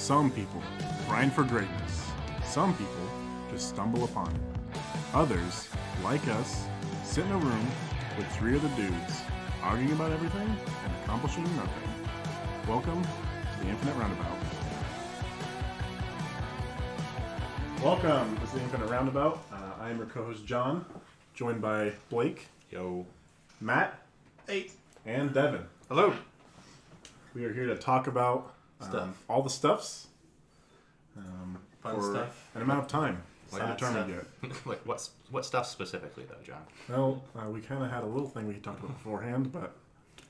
Some people grind for greatness. Some people just stumble upon it. Others, like us, sit in a room with three other dudes, arguing about everything and accomplishing nothing. Welcome to the Infinite Roundabout. Welcome. This is the Infinite Roundabout. I am your co-host John, joined by Blake. Yo. Matt. Hey. And Devin. Hello. We are here to talk about all the stuffs. Fun for stuff. an amount of time. Sad Undetermined stuff. Like what stuff specifically though, John? Well, we kind of had a little thing we talked about beforehand, but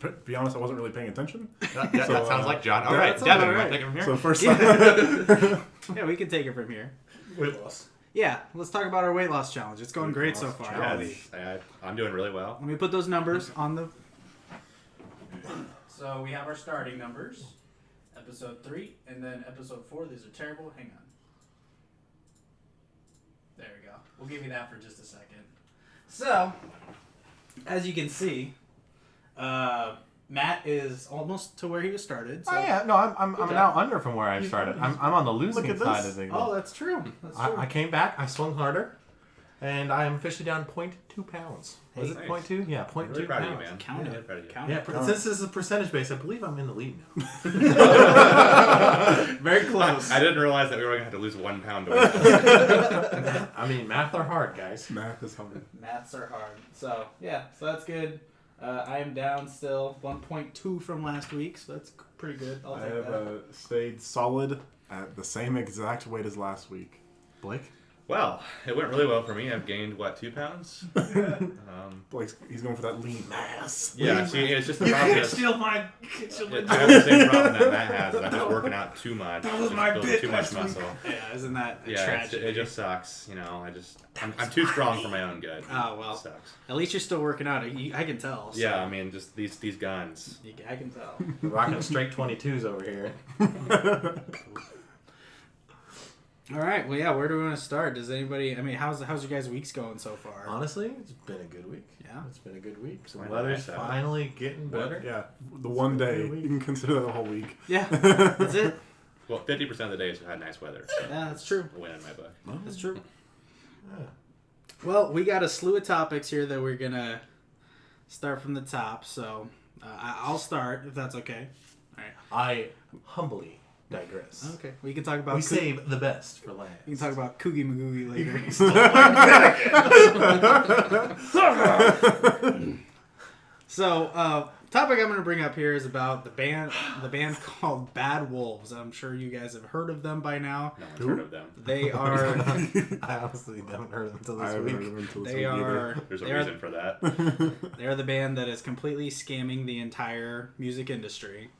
to be honest, I wasn't really paying attention. That sounds like John. All right, that Devin, sounds you all want right. to take it from here? So first Yeah, we can take it from here. Weight loss. Yeah, let's talk about our weight loss challenge. It's going Weight great loss so far. challenge. Yes, I'm doing really well. Let me put those numbers on the... So we have our starting numbers. Episode 3 and then episode 4. These are terrible. Hang on. There we go. We'll give you that for just a second. So, as you can see, Matt is almost to where he was started. So. Oh yeah, no, I'm Good now job. under from where I started. I'm on the losing Look at side this. of things. Oh, that's true. That's true. I came back. I swung harder, and I am officially down 0.2 pounds. Was Hey, it nice. 0.2? Yeah, 0.2 I'm really proud of you, pounds. man. Count Really it. proud of you. Count Yeah, it. since this is a percentage base, I believe I'm in the lead now. Very close. I didn't realize that we were going to have to lose 1 pound to win this. I mean, math are hard, guys. Math is hard. Maths are hard. So, yeah, so that's good. I am down still 1.2 from last week, so that's pretty good. I'll I take have that. stayed solid at the same exact weight as last week. Blake? Well, it went really well for me. I've gained, 2 pounds? Blake's, he's going for that lean mass. Yeah, see, it's just the You problem can't is- steal my... I have the same problem that Matt has. Is I'm just working out too much. That was just my building bit too much last week. muscle. Yeah, isn't that a Yeah, tragedy? it just sucks. You know, I'm too strong for my own good. Oh, well. It sucks. At least you're still working out. I can tell. So. Yeah, I mean, just these guns. I can tell. We're rocking straight 22s over here. All right. Well, yeah. Where do we want to start? Does anybody? I mean, how's your guys' weeks going so far? Honestly, it's been a good week. Yeah. It's been a good week. The Finally weather's nice out. finally getting better. Yeah, the one day. You can consider that a whole week. Yeah. That's it. Well, 50% of the days have had nice weather. So Yeah, that's true. a win in my book. That's true. Yeah. Well, we got a slew of topics here that we're gonna start from the top. So I'll start if that's okay. All right. I humbly digress. Okay. We can talk about. We save the best for last. We can talk about Coogy McGoogy later. So, topic I'm going to bring up here is about the band called Bad Wolves. I'm sure you guys have heard of them by now. No one's heard of them. They are I honestly haven't heard of them until I this haven't week. heard of him until this they week are There's a they are- reason for that. they're the band that is completely scamming the entire music industry.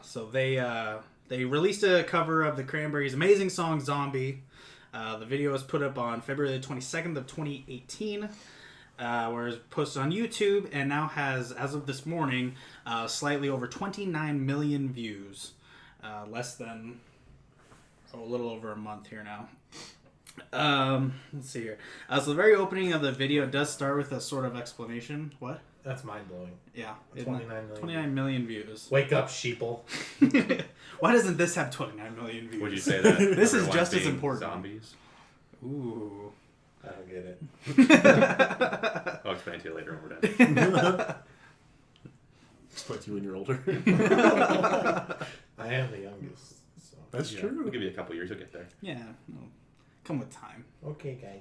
So they released a cover of the Cranberries' amazing song "Zombie." The video was put up on February the 22nd of 2018. Where it's posted on YouTube and now has, as of this morning, slightly over 29 million views. Less than a little over a month here now. Let's see here. So the very opening of the video does start with a sort of explanation. What? That's mind blowing. Yeah. 29 million. 29 million views. Wake up, sheeple. Why doesn't this have 29 million views? Would you say that? This is everyone's just as being important. Zombies. Ooh. I don't get it. I'll explain to you later when we're done. Explain to you when you're older. I am the youngest. So. That's Yeah, true. We'll give you a couple years. You'll get there. Yeah. No. Come with time. Okay, guy.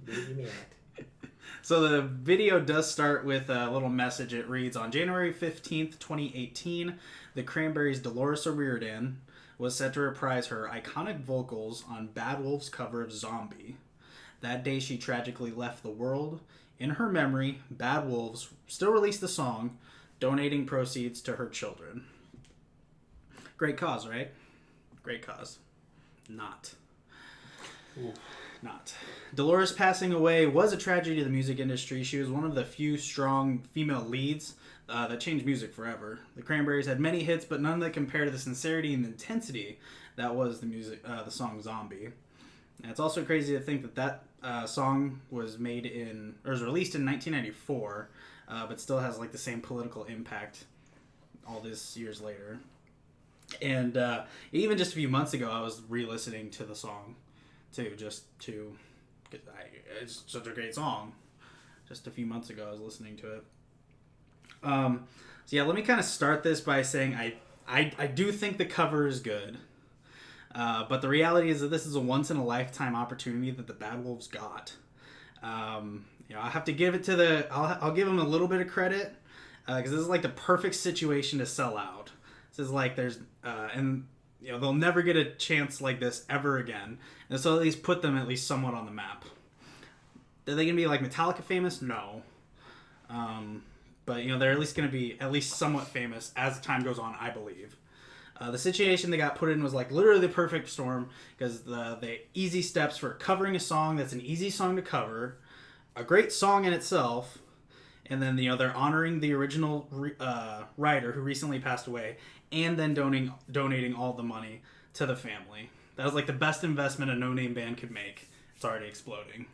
Believe me that. So the video does start with a little message. It reads, on January 15th, 2018, the Cranberries' Dolores O'Riordan was set to reprise her iconic vocals on Bad Wolf's cover of Zombie. That day she tragically left the world. In her memory, Bad Wolves still released the song, donating proceeds to her children. Great cause, right? Great cause. Not. Ooh. Not. Dolores passing away was a tragedy to the music industry. She was one of the few strong female leads that changed music forever. The Cranberries had many hits, but none that compared to the sincerity and intensity that was the song "Zombie." And it's also crazy to think that song was released in 1994, but still has like the same political impact all these years later. And even just a few months ago, I was re-listening to the song, too, it's such a great song. Just a few months ago, I was listening to it. So yeah, let me kind of start this by saying I do think the cover is good. But the reality is that this is a once-in-a-lifetime opportunity that the Bad Wolves got. I have to give it to I'll give them a little bit of credit, because this is like the perfect situation to sell out. This is like they'll never get a chance like this ever again. And so at least put them at least somewhat on the map. Are they going to be like Metallica famous? No. But they're at least going to be at least somewhat famous as time goes on, I believe. The situation they got put in was like literally the perfect storm, because the easy steps for covering a song that's an easy song to cover, a great song in itself, and then they're honoring the original writer who recently passed away, and then donating all the money to the family. That was like the best investment a no-name band could make. It's already exploding.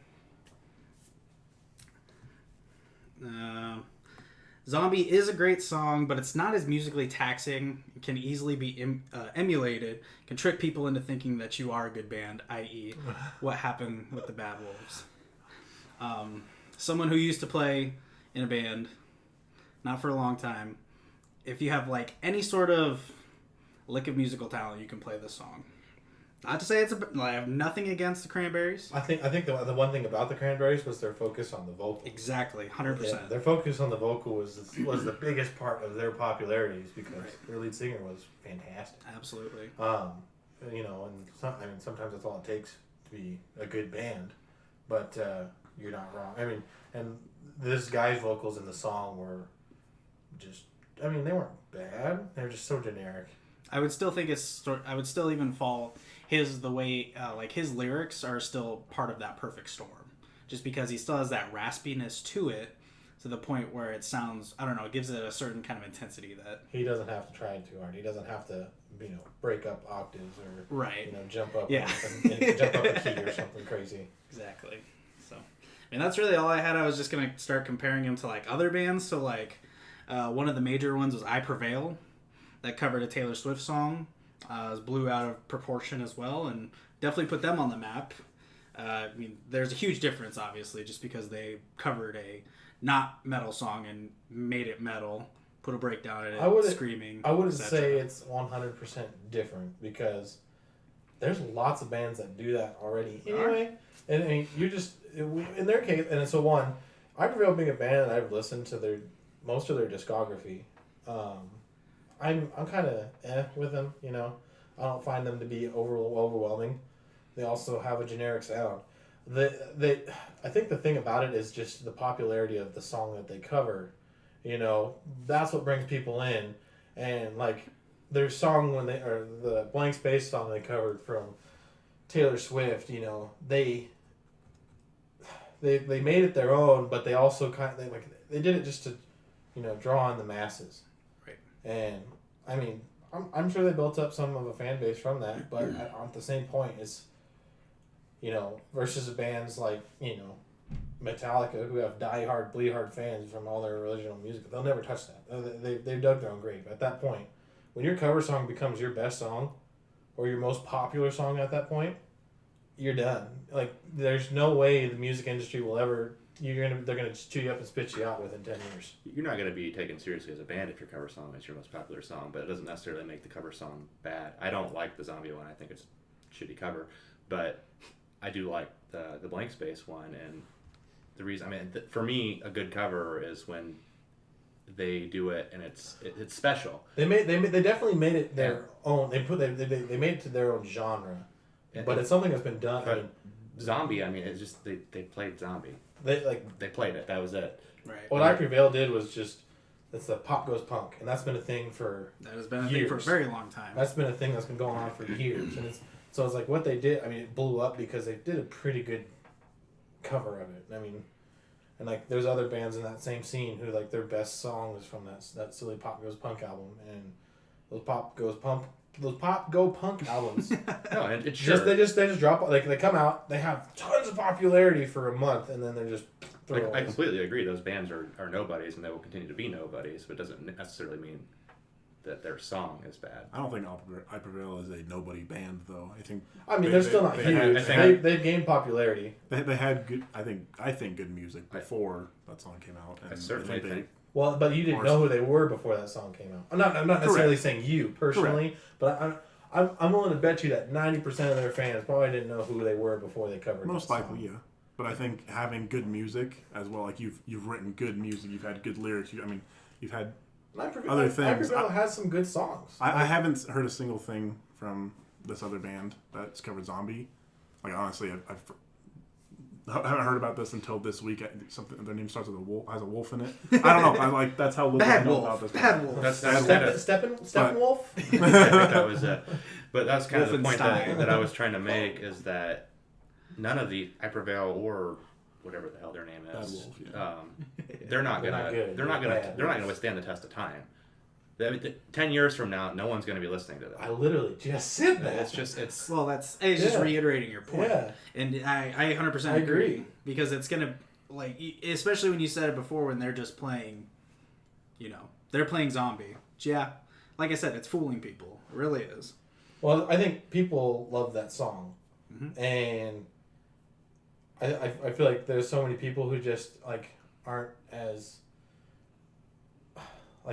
Zombie is a great song, but it's not as musically taxing. It can easily be emulated. Can trick people into thinking that you are a good band, i.e. what happened with the Bad Wolves. Someone who used to play in a band, not for a long time, if you have like any sort of lick of musical talent, you can play this song. Not to say I have nothing against the Cranberries. I think the one thing about the Cranberries was their focus on the vocal. Exactly, 100%. Yeah, their focus on the vocal was the biggest part of their popularities, because their lead singer was fantastic. Absolutely. And sometimes that's all it takes to be a good band, but you're not wrong. I mean, and this guy's vocals in the song were just, they weren't bad. They were just so generic. I would still think I would still even fall his lyrics are still part of that perfect storm, just because he still has that raspiness to it, to the point where it sounds, it gives it a certain kind of intensity that he doesn't have to try too hard. He doesn't have to break up octaves or jump up jump up a key or something crazy. Exactly. So that's really all I had. I was just gonna start comparing him to like other bands. So one of the major ones was I Prevail, that covered a Taylor Swift song. It was blew out of proportion as well, and definitely put them on the map. There's a huge difference, obviously, just because they covered a not metal song and made it metal, put a breakdown in it, screaming. I wouldn't say it's 100% different, because there's lots of bands that do that already anyway. And you just, in their case, and so I Prevail being a band that I've listened to most of their discography. I'm kind of with them, I don't find them to be overwhelming. They also have a generic sound. I think the thing about it is just the popularity of the song that they cover. That's what brings people in. And like their song the Blank Space song they covered from Taylor Swift, they made it their own, but they also they did it just to, draw in the masses. And I'm sure they built up some of a fan base from that, but at the same point, it's versus bands like Metallica, who have die-hard, bleed-hard fans from all their original music. They'll never touch that. They've dug their own grave. At that point, when your cover song becomes your best song or your most popular song at that point, you're done. Like, there's no way the music industry will ever. They're gonna just chew you up and spit you out within 10 years. You're not gonna be taken seriously as a band if your cover song is your most popular song, but it doesn't necessarily make the cover song bad. I don't like the Zombie one. I think it's a shitty cover, but I do like the Blank Space one. And the reason, for me, a good cover is when they do it and it's special. They definitely made it their own. They made it to their own genre, but it's something that's been done. But Zombie, it's just they played Zombie. They played it. That was it. Right. What I Prevail did was just it's the pop goes punk, and that's been a thing for years. For a very long time. That's been a thing that's been going on for years, and it's like what they did. It blew up because they did a pretty good cover of it. And like there's other bands in that same scene who like their best song is from that silly Pop Goes Punk album, and those Pop Go Punk albums. No, and it's sure. They just drop they come out, they have tons of popularity for a month, and then they're just. I completely agree. Those bands are nobodies, and they will continue to be nobodies. But it doesn't necessarily mean that their song is bad. I don't think I Prevail is a nobody band though. I think. I mean, they're still not they huge. had- They've gained popularity. They had good. I think good music before that song came out. And I certainly they- think. Well, but you didn't know who they were before that song came out. I'm not necessarily saying you personally, but I'm willing to bet you that 90% of their fans probably didn't know who they were before they covered. Most that likely, song. yeah. But I think having good music as well, like you've written good music, you've had good lyrics. You've had other things. Prevail has some good songs. I haven't heard a single thing from this other band that's covered Zombie. Like honestly, I haven't heard about this until this week. Something their name starts with has a wolf in it. I don't know. that's how little I know about this. Bad Wolf. That's Bad kind of, Steppenwolf? I think that was but that's kind of the point Wolfenstein. that I was trying to make is that none of the I Prevail or whatever the hell their name is, Bad Wolf, yeah. they're not gonna withstand the test of time. 10 years from now, no one's gonna be listening to them. I literally just said that. It's just It's just reiterating your point. Yeah. And I 100% agree because it's gonna especially when you said it before when they're just playing, they're playing Zombie. Yeah, like I said, it's fooling people. It really is. Well, I think people love that song, and I feel like there's so many people who just aren't as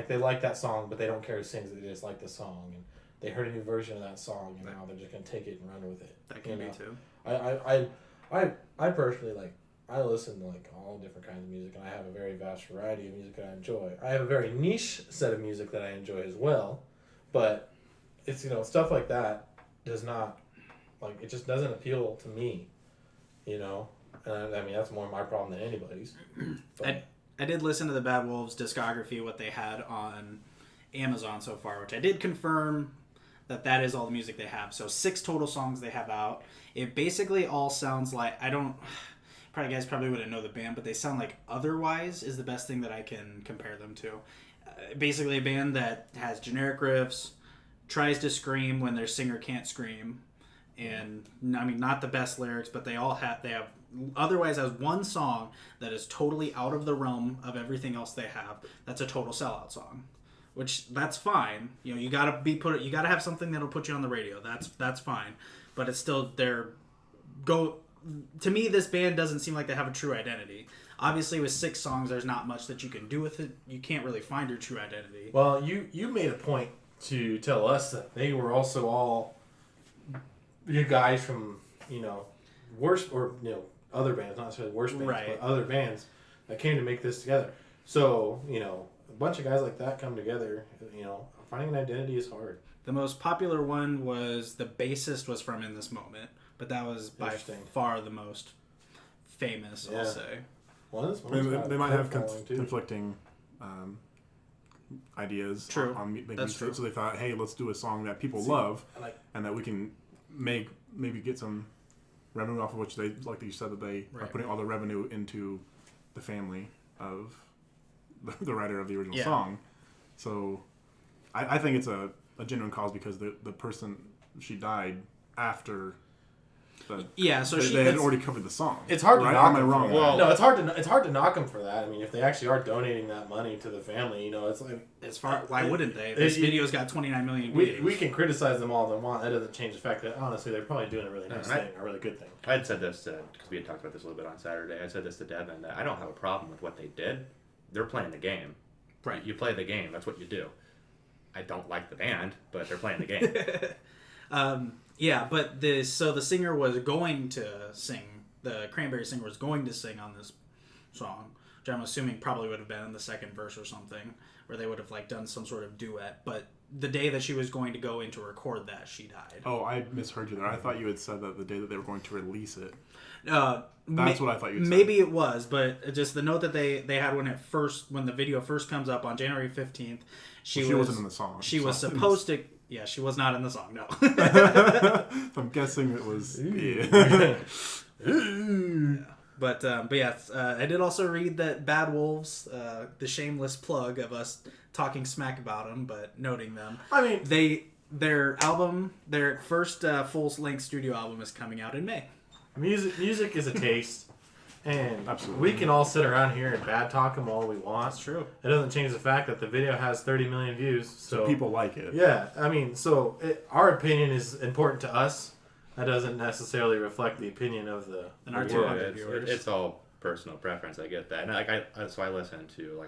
they like that song, but they don't care who sings it. They just like the song, and they heard a new version of that song, and now they're just gonna take it and run with it. That can be too. I personally I listen to all different kinds of music, and I have a very vast variety of music that I enjoy. I have a very niche set of music that I enjoy as well, but it's stuff like that does not it just doesn't appeal to me, and I mean that's more my problem than anybody's. But, I did listen to the Bad Wolves discography, what they had on Amazon so far, which I did confirm that is all the music they have. So 6 total songs they have out. It basically all sounds like, probably guys probably wouldn't know the band, but they sound like Otherwise is the best thing that I can compare them to. Basically a band that has generic riffs, tries to scream when their singer can't scream, and I mean not the best lyrics, but they have Otherwise has one song that is totally out of the realm of everything else they have. That's a total sellout song, which that's fine. You gotta you gotta have something that'll put you on the radio. That's fine, but it's still to me, this band doesn't seem like they have a true identity. Obviously, with 6 songs, there's not much that you can do with it. You can't really find your true identity. well, you made a point to tell us that they were also all you guys from worse or other bands, not necessarily worse bands, Right. but other bands that came to make this together. So a bunch of guys like that come together. Finding an identity is hard. The most popular one was the bassist was from In This Moment, but that was by far the most famous, I'll say. Well, they might have conflicting ideas True. on making That's music. true. So they thought, hey, let's do a song that people love, and that we can maybe get some revenue off of which they, like you said, that they are putting all the revenue into the family of the writer of the original song. So I think it's a genuine cause because the person, she died after they had already covered the song. It's hard to knock them. wrong? Well, no, it's hard to knock them for that. I mean, if they actually are donating that money to the family, it's like Why wouldn't they? This video's got 29 million views. we can criticize them all they want. That doesn't change the fact that honestly they're probably doing a really nice thing, a really good thing. I had said this because we had talked about this a little bit on Saturday. I said this to Devin that I don't have a problem with what they did. They're playing the game. Right. You play the game. That's what you do. I don't like the band, but they're playing the game. But the singer was going to sing. The Cranberry singer was going to sing on this song, which I'm assuming probably would have been in the second verse or something, where they would have done some sort of duet. But the day that she was going to go in to record that, she died. Oh, I misheard you there. I thought you had said that the day that they were going to release it. That's what I thought you said. Maybe it was, but just the note that they had when the video first comes up on January 15th, she wasn't in the song. She was supposed to. Yeah, she was not in the song. No. I'm guessing it was. But yes, I did also read that Bad Wolves, the shameless plug of us talking smack about them, but noting them. I mean, their first full-length studio album is coming out in May. music is a taste, And Absolutely. we can all sit around here and bad talk them all we want. That's true. It doesn't change the fact that the video has 30 million views. So people like it. Yeah, I mean, our opinion is important to us. That doesn't necessarily reflect the opinion of the our world. 200 viewers. It's all personal preference. I get that. And like so I listen to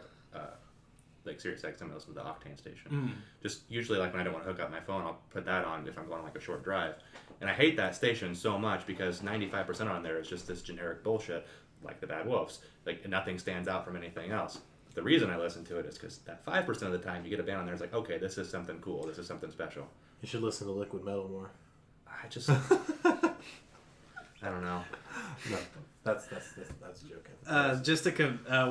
like Sirius XM, I listen to the Octane station. Just usually like when I don't want to hook up my phone, I'll put that on if I'm going on like a short drive. And I hate that station so much because 95% on there is just this generic bullshit, like the Bad Wolves. Like nothing stands out from anything else. The reason I listen to it is because that 5% of the time you get a band on there, it's like, okay, this is something cool. This is something special. You should listen to Liquid Metal more. I just, I don't know. No, that's joking. Just to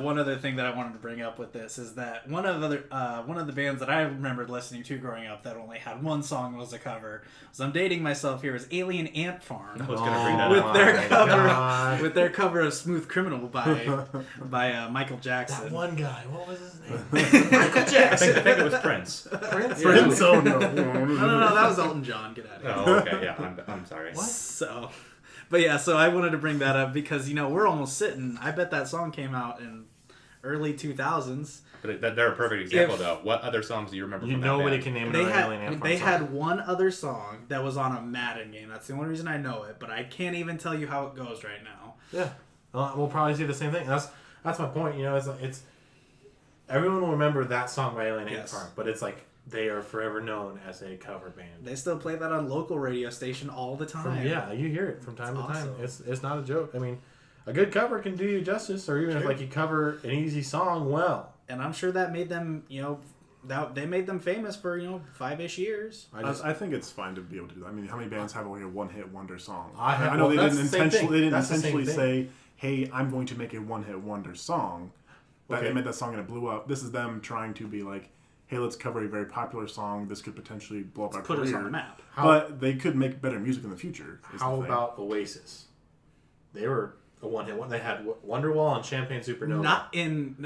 one other thing that I wanted to bring up with this is that one of the bands that I remembered listening to growing up that only had one song was a cover. So I'm dating myself here. Is Alien Ant Farm I was gonna bring that with up. their cover God. with their cover of "Smooth Criminal" by Michael Jackson. That one guy, what was his name? Michael Jackson. I think it was Prince. Prince. Prince, oh no. No, that was Elton John. Get out of here. Oh, okay, yeah, I'm sorry. What? So, but yeah, so I wanted to bring that up because we're almost sitting. I bet that song came out in early 2000s. But they're a perfect example, though. What other songs do you remember from that Nobody band? can name They another Alien Ant Farm they song. had one other song that was on a Madden game. That's the only reason I know it, but I can't even tell you how it goes right now. Yeah, we'll probably see the same thing. That's my point. It's everyone will remember that song by Alien Ant Yes. Farm, but it's like they are forever known as a cover band. They still play that on local radio station all the time. Yeah, you hear it from time to time. awesome. It's not a joke. I mean, a good cover can do you justice, or even if Sure. like you cover an easy song well. And I'm sure that made them, they made them famous for 5-ish years. I think it's fine to be able to do that. I mean, how many bands have like a one-hit wonder song? I know well, they that's didn't the same thing. intentionally. They didn't That's the same intentionally thing. say, "Hey, I'm going to make a one-hit wonder song." That Okay. they made that song and it blew up. This is them trying to be like, "Hey, let's cover a very popular song. This could potentially blow up our Put us career." on the map. But they could make better music in the future. is How the thing. about Oasis? They were a one-hit one. They had Wonderwall and Champagne Supernova. Not in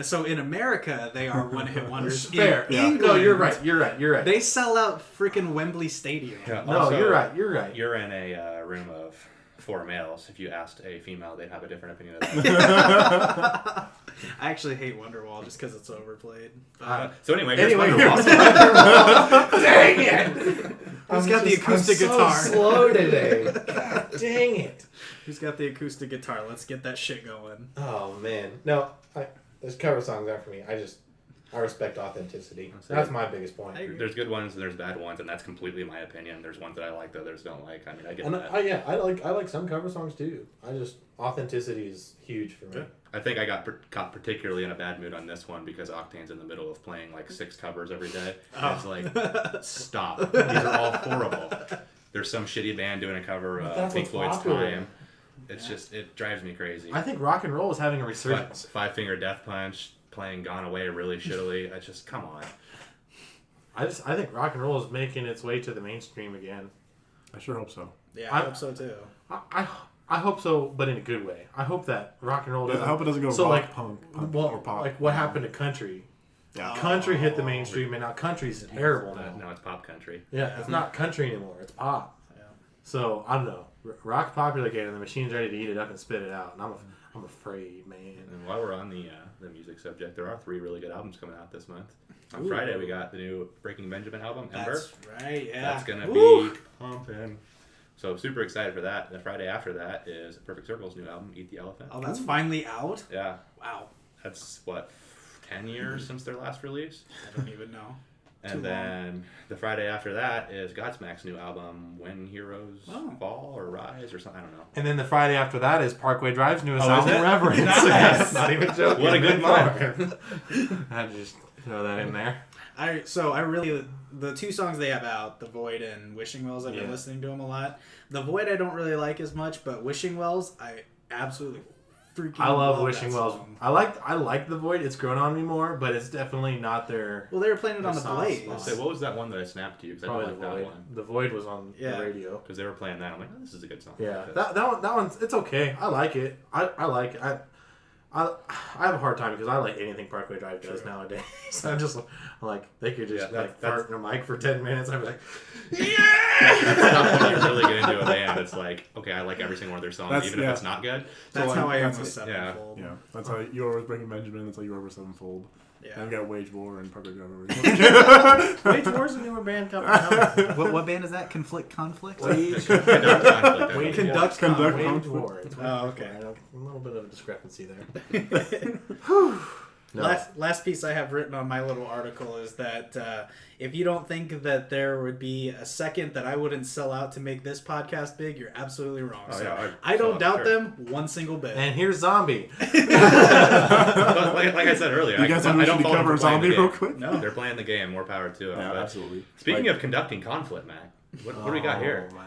America, they are one-hit wonders. fair. In Yeah. England, No, you're right. They sell out freaking Wembley Stadium. Yeah, No, also, you're right. You're in a room of 4 males. If you asked a female, they'd have a different opinion of that. I actually hate Wonderwall just because it's overplayed. So anyway, here's Anyway, Wonderwall. Dang it! Who's got the acoustic guitar? So slow today. God dang it! Who's got the acoustic guitar? Let's get that shit going. Oh man, no. Those cover songs aren't for me. I respect authenticity. That's my biggest point. I agree. There's good ones and there's bad ones, and that's completely my opinion. There's ones that I like, the others don't like. I mean, I get And that. I like some cover songs too. Authenticity is huge for me. Yeah. I think I got caught particularly in a bad mood on this one because Octane's in the middle of playing like 6 covers every day. And it's like, stop. These are all horrible. There's some shitty band doing a cover But of that's Pink what's Floyd's popular. Time. It's just, it drives me crazy. I think rock and roll is having a resurgence. Five Finger Death Punch, playing Gone Away really shittily. I just, come on. I think rock and roll is making its way to the mainstream again. I sure hope so. Yeah, I hope so too. I hope so, but in a good way. I hope that rock and roll I doesn't. hope it doesn't go so rock, like punk, well, or pop. like what happened to country. Yeah. Country hit the mainstream, and now country's terrible now. No, it's pop country. Yeah, it's not country anymore. It's pop. Yeah. So I don't know. Rock's popular again, and the machine's ready to eat it up and spit it out. And I'm afraid, man. And while we're on the music subject, there are 3 really good albums coming out this month. On Friday, we got the new Breaking Benjamin album, Ember. That's right. Yeah. That's gonna Woo! be pumping. So super excited for that. The Friday after that is Perfect Circle's new album, Eat the Elephant. Oh, that's finally out. Yeah, Wow. that's what 10 years since their last release. I don't even know. Too And then the Friday after that is Godsmack's new album, When Heroes Fall or Rise or something. I don't know. And then the Friday after that is Parkway Drive's newest Oh, is album, it? Reverence. Nice. Not even joking. What a good month. I had to just throw that in there. I really the 2 songs they have out, The Void and Wishing Wells. I've been listening to them a lot. The Void I don't really like as much, but Wishing Wells I absolutely freaking I love that Wishing Wells. song. I like The Void. It's grown on me more, but it's definitely not their. Well, they were playing it on the Soft Blaze. spot. So what was that one that I snapped to you? Because I Probably don't The like Void. that one. The Void was on Yeah. the radio. Because they were playing that. I'm like, oh, this is a good song. Yeah, I like this. that one's it's okay. I like it. I like it. I have a hard time because I like anything Parkway Drive does nowadays. I'm just like, they could just fart in a mic for 10 minutes. I'd be like, yeah! That's tough when you really get into a band. It's like, okay, I like every single one of their songs, even if it's not good. That's So, how I am that's with it. Sevenfold. Yeah, that's how you were with Breaking Benjamin. That's how you were with Sevenfold. Yeah. I've got Wage War and Parkway Drive. Wage War's a newer band coming out. What band is that? Conflict? Wage Conduct Wage War. Oh, okay. A little bit of a discrepancy there. No. Last piece I have written on my little article is that if you don't think that there would be a second that I wouldn't sell out to make this podcast big, you're absolutely wrong. Oh, so yeah, I don't doubt sure. them one single bit. And here's Zombie. But like I said earlier, You guys I want don't to follow cover them for playing Zombie the game. real quick? No. They're playing the game. More power to them. Yeah, But absolutely. Speaking of conducting conflict, Mac, what do we got here? My.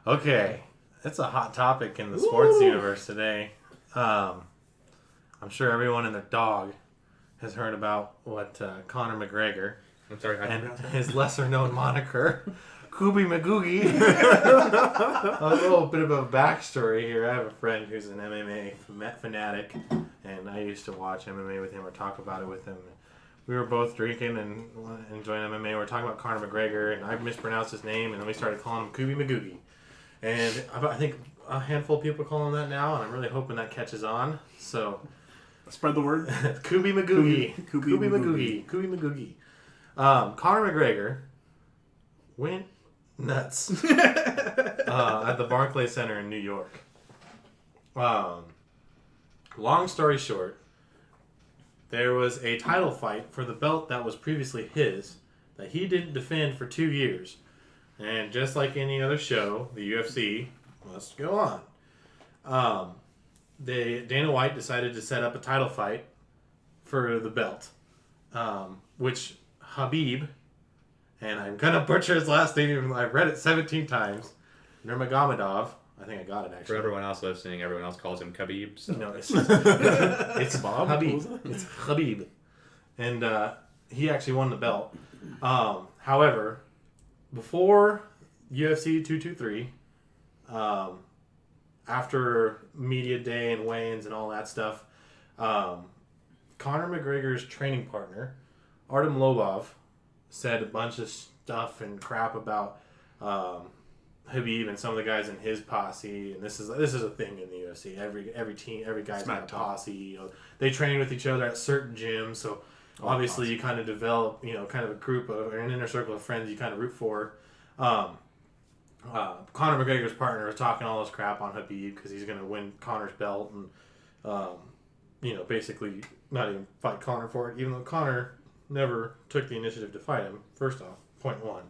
Okay, that's a hot topic in the sports universe today. I'm sure everyone and their dog has heard about what Conor McGregor I'm sorry, I and his lesser-known moniker, Coogy McGoogy. A little bit of a backstory here. I have a friend who's an MMA fanatic, and I used to watch MMA with him or talk about it with him. We were both drinking and enjoying MMA. We were talking about Conor McGregor, and I mispronounced his name, and then we started calling him Coogy McGoogy. And I think a handful of people call him that now, and I'm really hoping that catches on. So, Spread the word. Coogy McGoogy. Coogy McGoogy. Coogy McGoogy. Conor McGregor went nuts at the Barclays Center in New York. Long story short, there was a title fight for the belt that was previously his that he didn't defend for 2 years. And just like any other show, the UFC must go on. Dana White decided to set up a title fight for the belt, which Habib, and I'm gonna butcher his last name even though I've read it 17 times, Nurmagomedov. I think I got it actually. For everyone else listening, everyone else calls him Khabib. So. No, it's Habib. It's Habib, and he actually won the belt. However, before UFC 223, after media day and weigh-ins and all that stuff, Conor McGregor's training partner, Artem Lobov, said a bunch of stuff and crap about Habib and some of the guys in his posse. And this is a thing in the UFC. Every team, every guy's got a posse. You know, they train with each other at certain gyms. So obviously, you kind of develop, kind of a group of or an inner circle of friends you kind of root for. Conor McGregor's partner was talking all this crap on Habib because he's going to win Conor's belt and, basically not even fight Conor for it, even though Conor never took the initiative to fight him, first off, point one.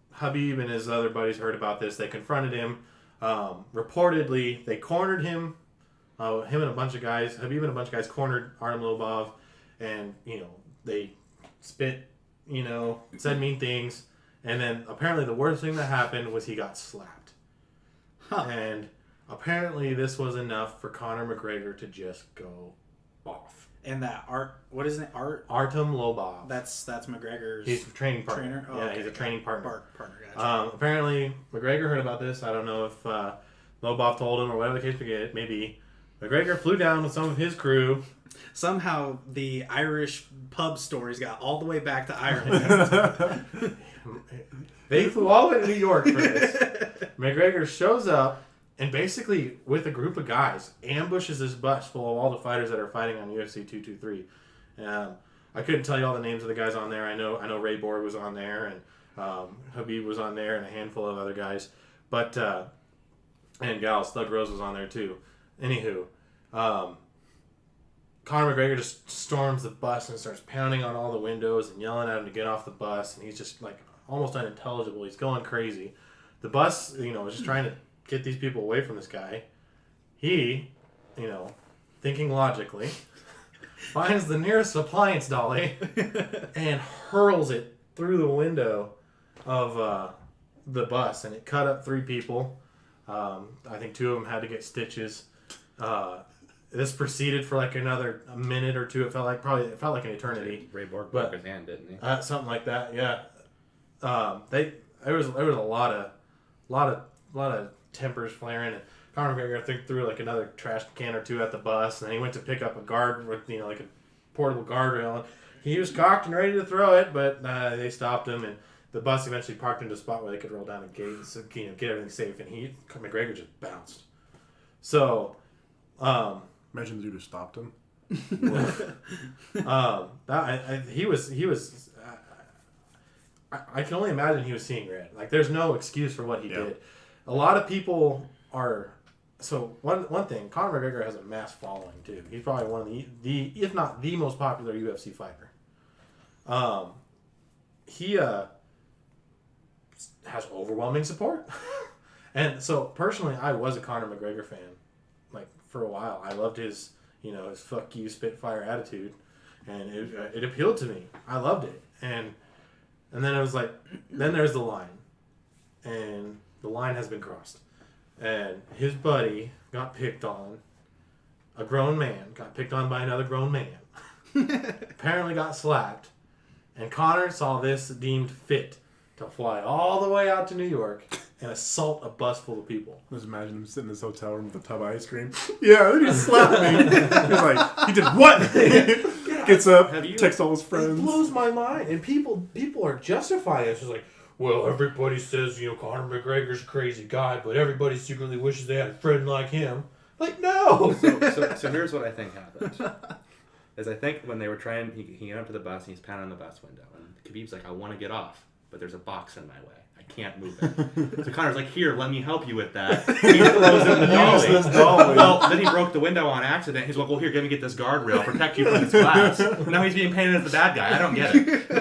Habib and his other buddies heard about this. They confronted him. Reportedly, they cornered him. Him and a bunch of guys, Habib and a bunch of guys cornered Artem Lobov, and, they spit, said mean things. And then apparently the worst thing that happened was he got slapped. And apparently this was enough for Conor McGregor to just go off. And that what is it? Artem Lobov. That's McGregor's. He's a training partner. Trainer? Oh, yeah, okay. he's a training partner. Gotcha. Apparently McGregor heard about this. I don't know if Lobov told him or whatever the case may be. Maybe McGregor flew down with some of his crew. Somehow the Irish pub stories got all the way back to Ireland. They flew all the way to New York for this. McGregor shows up and basically, with a group of guys, ambushes this bus full of all the fighters that are fighting on UFC 223. I couldn't tell you all the names of the guys on there. I know Ray Borg was on there, and Habib was on there, and a handful of other guys. But and gals, Thug Rose was on there too. Anywho, Conor McGregor just storms the bus and starts pounding on all the windows and yelling at him to get off the bus, and he's just like almost unintelligible. He's going crazy. The bus, is just trying to get these people away from this guy. He, thinking logically, finds the nearest appliance dolly and hurls it through the window of the bus, and it cut up 3 people. I think 2 of them had to get stitches. This proceeded for like a minute or 2. It felt like an eternity. Ray Borg broke his hand, didn't he? Something like that. Yeah. There was a lot of tempers flaring, and Conor McGregor, I think, threw like another trash can or two at the bus, and then he went to pick up a guard with like a portable guardrail. And he was cocked and ready to throw it, but they stopped him, and the bus eventually parked into a spot where they could roll down the gate and get everything safe. And McGregor just bounced. So, Imagine the dude who stopped him. he was. I can only imagine he was seeing red. Like, there's no excuse for what he did. A lot of people are. So one thing, Conor McGregor has a mass following too. He's probably one of the if not the most popular UFC fighter. He has overwhelming support, and so personally, I was a Conor McGregor fan. Like, for a while, I loved his his fuck you spitfire attitude, and it appealed to me. I loved it, and then it was like, then there's the line, and the line has been crossed. And his buddy got picked on. A grown man got picked on by another grown man. Apparently got slapped. And Conor saw this deemed fit to fly all the way out to New York and assault a bus full of people. Just imagine him sitting in this hotel room with a tub of ice cream. Yeah, then he slapped me. He's like, he did what? Gets up, texts all his friends. It blows my mind. And people are justifying it. It's just like, well, everybody says, Conor McGregor's a crazy guy, but everybody secretly wishes they had a friend like him. Like, no! So here's what I think happened. Is I think when they were trying, he went up to the bus and he's pounding on the bus window. And Khabib's like, I want to get off, but there's a box in my way. I can't move it. So Conor's like, here, let me help you with that. He throws in the dolly. Well, then he broke the window on accident. He's like, well, here, let me get this guardrail, protect you from this glass. Now he's being painted as the bad guy. I don't get it.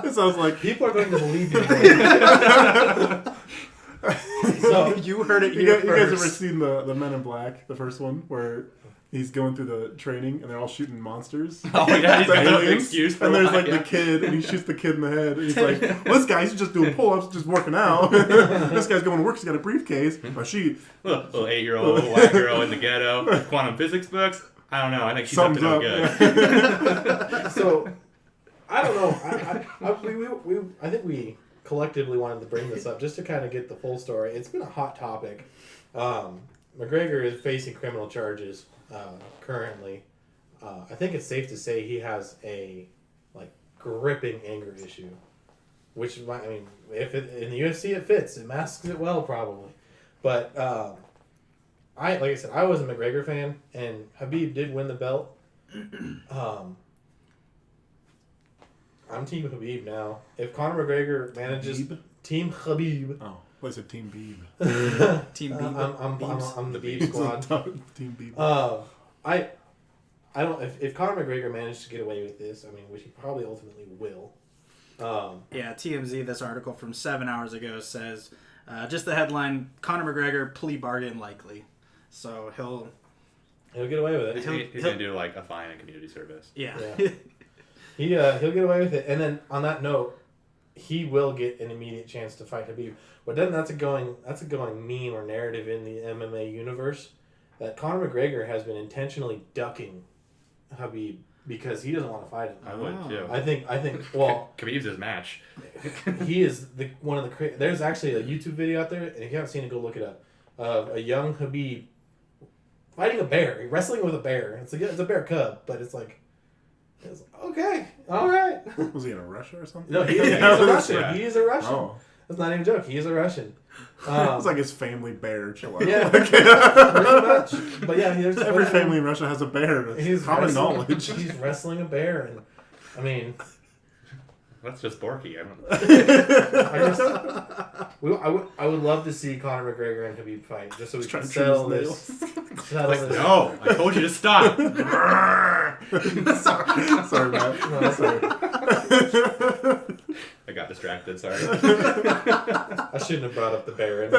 It sounds like people are going to believe you. So you heard it here first. You guys ever seen the Men in Black, the first one, where he's going through the training and they're all shooting monsters? Oh yeah, he's got no aliens, excuse for and there's lying, like the kid, and he shoots the kid in the head, and he's like, well, this guy's just doing pull-ups, just working out. This guy's going to work, he's got a briefcase. But she... Little 8-year-old white girl in the ghetto, quantum physics books. I don't know, I think she's up to no good. So... I don't know. I think we collectively wanted to bring this up just to kind of get the full story. It's been a hot topic. McGregor is facing criminal charges currently. I think it's safe to say he has a gripping anger issue, which in the UFC it fits. It masks it well probably, but like I said, I was a McGregor fan, and Khabib did win the belt. I'm Team Khabib now. If Conor McGregor manages... Khabib? Team Khabib. Oh, what's it? Team Beeb. Team Beeb. I'm the Beeb squad. Team Beeb. I don't... If Conor McGregor managed to get away with this, which he probably ultimately will... Yeah, TMZ, this article from 7 hours ago says, just the headline, Conor McGregor plea bargain likely. So he'll get away with it. He's going to do a fine and community service. Yeah. He'll get away with it. And then on that note, he will get an immediate chance to fight Khabib. But then that's a going meme or narrative in the MMA universe that Conor McGregor has been intentionally ducking Khabib because he doesn't want to fight him. I would too. I think well, Khabib's his match. He is one of the there's actually a YouTube video out there, and if you haven't seen it, go look it up. Of a young Khabib fighting a bear, wrestling with a bear. It's a bear cub, but it's okay, all right. Was he in Russia or something? No, he's a Russian. Yeah. He is a Russian. Oh. That's not even a joke. He is a Russian. It's like his family bear. Chill out. Yeah, pretty much. But yeah, every family in Russia has a bear. It's common knowledge. He's wrestling a bear, and that's just Borky. I don't. I would love to see Conor McGregor and Khabib fight just so we can settle this. No, I told you to stop. Sorry, Matt. No, sorry. I got distracted. Sorry. I shouldn't have brought up the bear.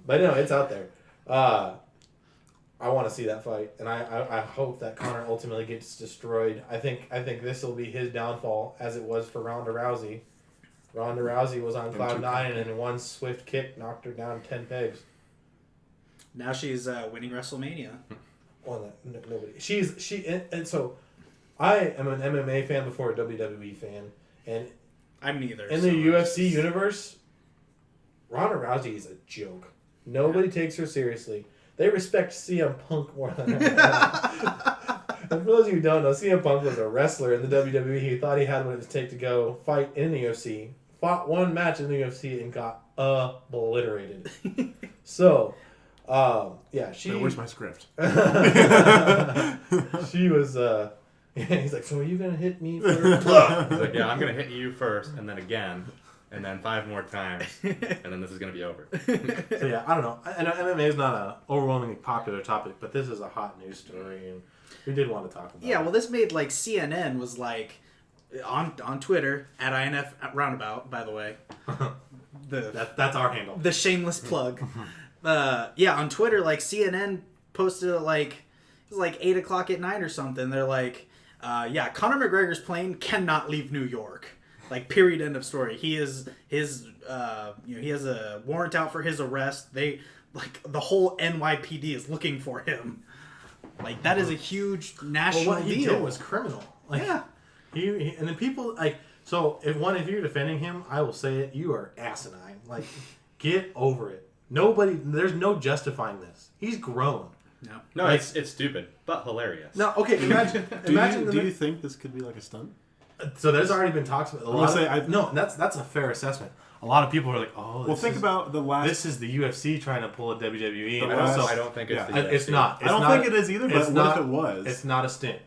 But no, it's out there. I want to see that fight, and I hope that Conor ultimately gets destroyed. I think this will be his downfall, as it was for Ronda Rousey. Ronda Rousey was on cloud 9, and in one swift kick knocked her down 10 pegs. Now she's winning WrestleMania. Well, nobody. And so I am an MMA fan before a WWE fan, and I'm neither. In the UFC universe, Ronda Rousey is a joke. Nobody takes her seriously. They respect CM Punk more than her. And for those of you who don't know, CM Punk was a wrestler in the WWE. He thought he had what it would take to go fight in the UFC. Fought one match in the UFC and got obliterated. So, yeah, she... Wait, where's my script? She was... he's like, so are you going to hit me first? He's like, yeah, I'm going to hit you first, and then again, and then 5 more times, and then this is going to be over. So, yeah, I don't know. I know MMA is not an overwhelmingly popular topic, but this is a hot news story, and we did want to talk about it. Yeah, well, this made, like, CNN was, like, on Twitter, at INF Roundabout, by the way. That's our handle. The shameless plug. Yeah, on Twitter, like, CNN posted it, like, it was like 8 o'clock at night or something. They're like, yeah, Conor McGregor's plane cannot leave New York. Like, period, end of story. He is his, he has a warrant out for his arrest. They, like, the whole NYPD is looking for him. Like, that is a huge national Well, what he deal. did was criminal. Like, Yeah. He and then people, like, so if you're defending him, I will say it, you are asinine. Like, get over it. There's no justifying this. He's grown. No, Like- it's stupid, but hilarious. No, okay, imagine. Do you think this could be like a stunt? So there's already been talks about that's a fair assessment. A lot of people are like, oh, Well, think about the last. this is the UFC trying to pull a WWE. The And last- also, I don't think it's yeah. the UFC. it's not. I don't think it is either, but it's what not- if it was? It's not a stint.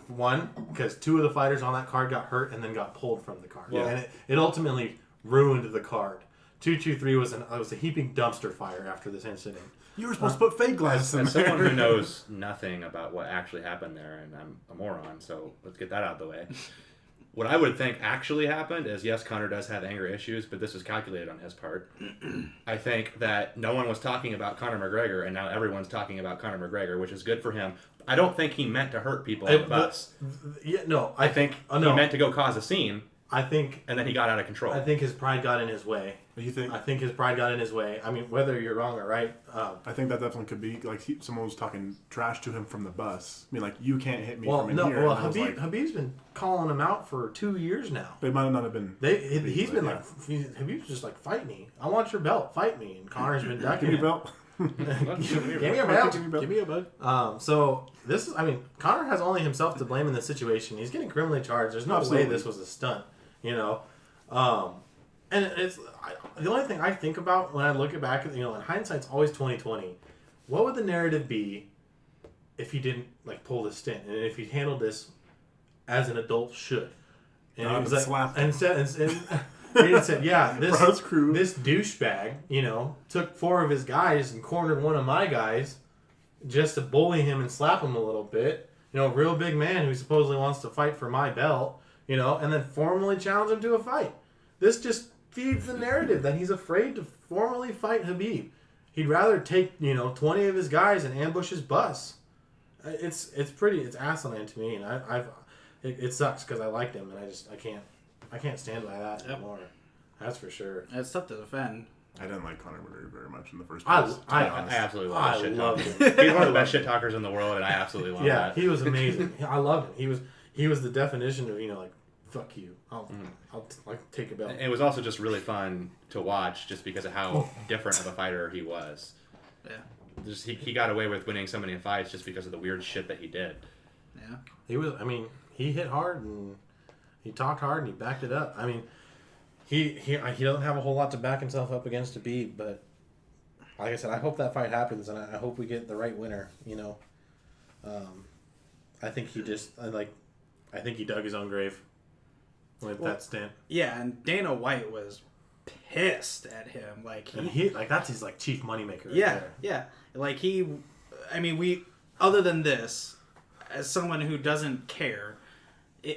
One, because 2 of the fighters on that card got hurt and then got pulled from the card, Yeah. and it ultimately ruined the card. 223 was a heaping dumpster fire after this incident. You were supposed to put fake glass in As there. someone who knows nothing about what actually happened there, and I'm a moron, so let's get that out of the way. What I would think actually happened is, yes, Conor does have anger issues, but this was calculated on his part. I think that no one was talking about Conor McGregor, and now everyone's talking about Conor McGregor, which is good for him. I don't think he meant to hurt people on the bus. Yeah, no, I think he meant to go cause a scene, I think and then he got out of control. I think his pride got in his way. You think? I think his pride got in his way. I mean, whether you're wrong or right, I think that definitely could be like someone was talking trash to him from the bus. I mean, like, you can't hit me well, from in no, here. well, And I was like, Habib's been calling him out for 2 years now. they might not have been. He's been yeah. like, Habib's just like, fight me. I want your belt. Fight me. And Conor's been ducking Give me your it. belt. Give me your belt. Give me your belt. Give me a bud. So this is, I mean, Conor has only himself to blame in this situation. He's getting criminally charged. There's no Absolutely. way this was a stunt, you know. And the only thing I think about when I look back, you know, in hindsight's always 20/20. What would the narrative be if he didn't like pull this stint, and if he handled this as an adult should? And he was like, slapped him. and said, yeah, Bros crew. this douchebag, you know, took 4 of his guys and cornered one of my guys just to bully him and slap him a little bit. You know, a real big man who supposedly wants to fight for my belt, you know, and then formally challenge him to a fight. This just feeds the narrative that he's afraid to formally fight Habib. He'd rather take, you know, 20 of his guys and ambush his bus. It's asinine to me, and it sucks because I liked him, and I can't stand by that anymore. That's for sure. It's tough to defend. I didn't like Conor McGregor very much in the first I place. I absolutely love shit loved talker. him. He's one of the best shit talkers in the world, and I absolutely love Yeah, that. he was amazing. I loved him. He was the definition of, you know, like, fuck you. I'll take a belt. It was also just really fun to watch, just because of how different of a fighter he was. Yeah. Just he got away with winning so many fights just because of the weird shit that he did. Yeah. He hit hard and he talked hard and he backed it up. I mean, he doesn't have a whole lot to back himself up against Habib, but like I said, I hope that fight happens and I hope we get the right winner, you know. I think he dug his own grave with that stint. Yeah, and Dana White was pissed at him. Like, And he that's his like chief moneymaker right yeah, there. yeah. Like other than this, as someone who doesn't care,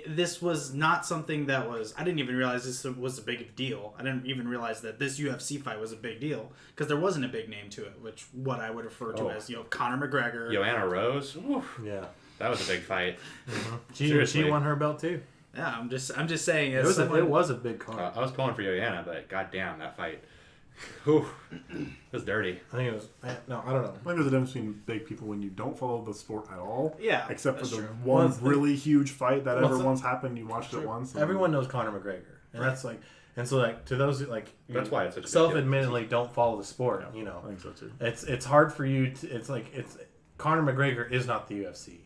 this was not something that was. I didn't even realize this was a big deal. I didn't even realize that this UFC fight was a big deal because there wasn't a big name to it, which what I would refer to as Conor McGregor. Joanna Rose, oof, Yeah. that was a big fight. She Seriously. won her belt too. Yeah, I'm just saying. It was a big card. I was pulling for Joanna, but goddamn that fight, whew, it was dirty. I think it was. No, I don't know. I think there's a difference between big people when you don't follow the sport at all. Yeah, Except for that's the true. one Well, really huge fight that well, ever it's- once happened. You watched it once. and- Everyone knows Conor McGregor, and that's like, And so like to those like That's why it's such a big self-admittedly don't follow the sport. Yeah, You know, I think so too. it's hard for you to. It's Conor McGregor is not the UFC.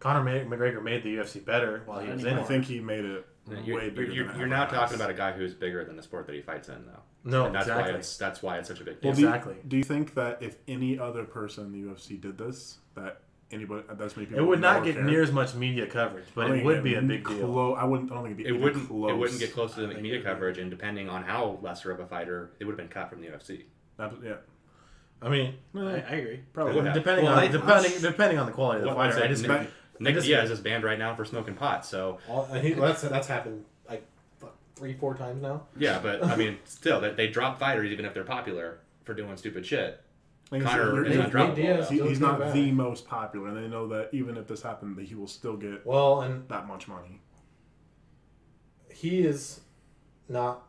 Conor McGregor made the UFC better while he was in I it. think he made it way bigger. You're now talking about a guy who's bigger than the sport that he fights in, though. No, And that's exactly. why that's why it's such a big Well, deal. Exactly. Do you think that if any other person in the UFC did this, that anybody that's many It people would not get care? near as much media coverage, I but don't it think would it'd be a get big deal. I don't think it'd be It even wouldn't. close. It wouldn't get close to the think media it would be. coverage, and depending on how lesser of a fighter, it would have been cut from the UFC. Yeah, I mean, I agree. probably. It would have. depending Well, on depending on the quality of the What- fighter. I just Nick just- Diaz is banned right now for smoking pot. So that's happened like 3-4 times now. yeah, but I mean, still, they drop fighters even if they're popular for doing stupid shit. Like I Connor said, is Nate undroppable. Diaz- he's Still not too the bad. most popular, and they know that even if this happened, that he will still get Well, and that much money. he is not.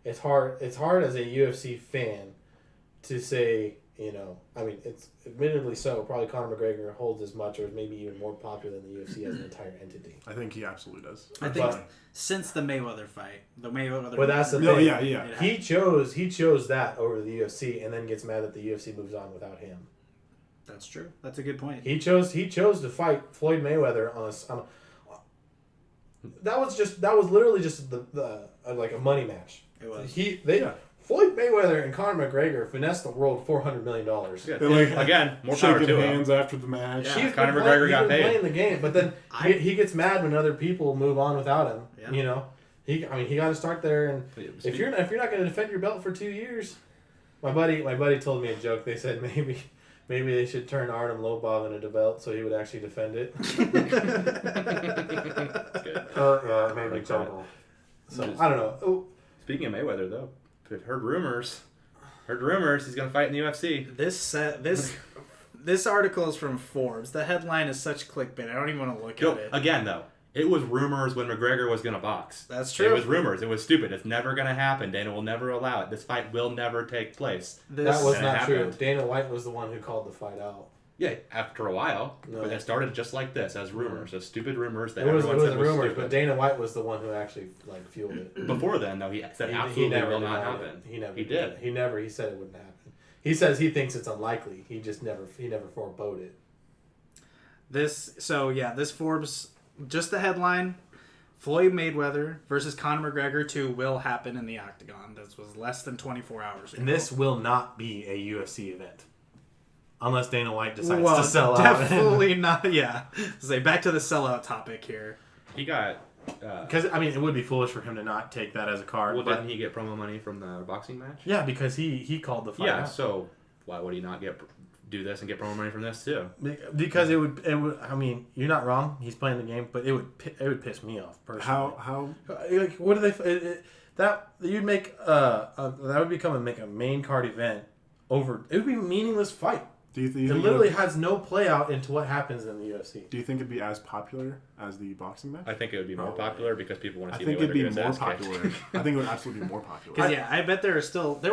It's hard as a UFC fan to say. You know, I mean, it's admittedly so. Probably Conor McGregor holds as much, or maybe even more popular than the UFC as an entire entity. I think he absolutely does. I think But- since the Mayweather fight, But that's the No, thing. yeah. He chose that over the UFC, and then gets mad that the UFC moves on without him. That's true. That's a good point. He chose to fight Floyd Mayweather that was literally just the like a money match. It was. Floyd Mayweather and Conor McGregor finessed the world $400 million. Yeah. They're like Again, more power shaking to him. hands after the match. Yeah. He's Conor been McGregor he's got been paid. playing the game, but then he gets mad when other people move on without him. Yeah. You know, he got to start there, and if you're not going to defend your belt for 2 years, my buddy told me a joke. They said maybe they should turn Artem Lobov into the belt so he would actually defend it. That's good. Yeah, it made me Like chuckle. that. So I don't know. Oh, Speaking of Mayweather, though, I've heard rumors he's going to fight in the UFC. This article is from Forbes. The headline is such clickbait. I don't even want to look at it. Again, though, it was rumors when McGregor was going to box. That's true. It was rumors. It was stupid. It's never going to happen. Dana will never allow it. This fight will never take place. that was And it not true. happened. Dana White was the one who called the fight out. Yeah, after a while. No. But it started just like this, as rumors, as stupid rumors that It was everyone said was rumors, stupid. but Dana White was the one who actually fueled it. Before then, though, he said absolutely never will not denied happen. it. He never He did. He said it wouldn't happen. He says he thinks it's unlikely. He never forebode it. This Forbes, just the headline: Floyd Mayweather versus Conor McGregor 2 will happen in the Octagon. This was less than 24 hours ago. And this will not be a UFC event. Unless Dana White decides to sell out. Definitely not. Yeah. Say back to the sellout topic here. He got... Because, I mean, it would be foolish for him to not take that as a card. well, but didn't he get promo money from the boxing match? yeah, because he called the fight Yeah, out. so why would he not do this and get promo money from this, too? Because it would. I mean, you're not wrong. He's playing the game, but it would piss me off personally. How Like, what do they? That you'd make that would become a main card event over. It would be a meaningless fight. do you It think literally has no play out into what happens in the UFC. do you think it'd be as popular as the boxing match? I think it would be more popular because people want to I see think Mayweather it'd be get his more ass kicked. popular. I think it would absolutely be more popular. Because I bet there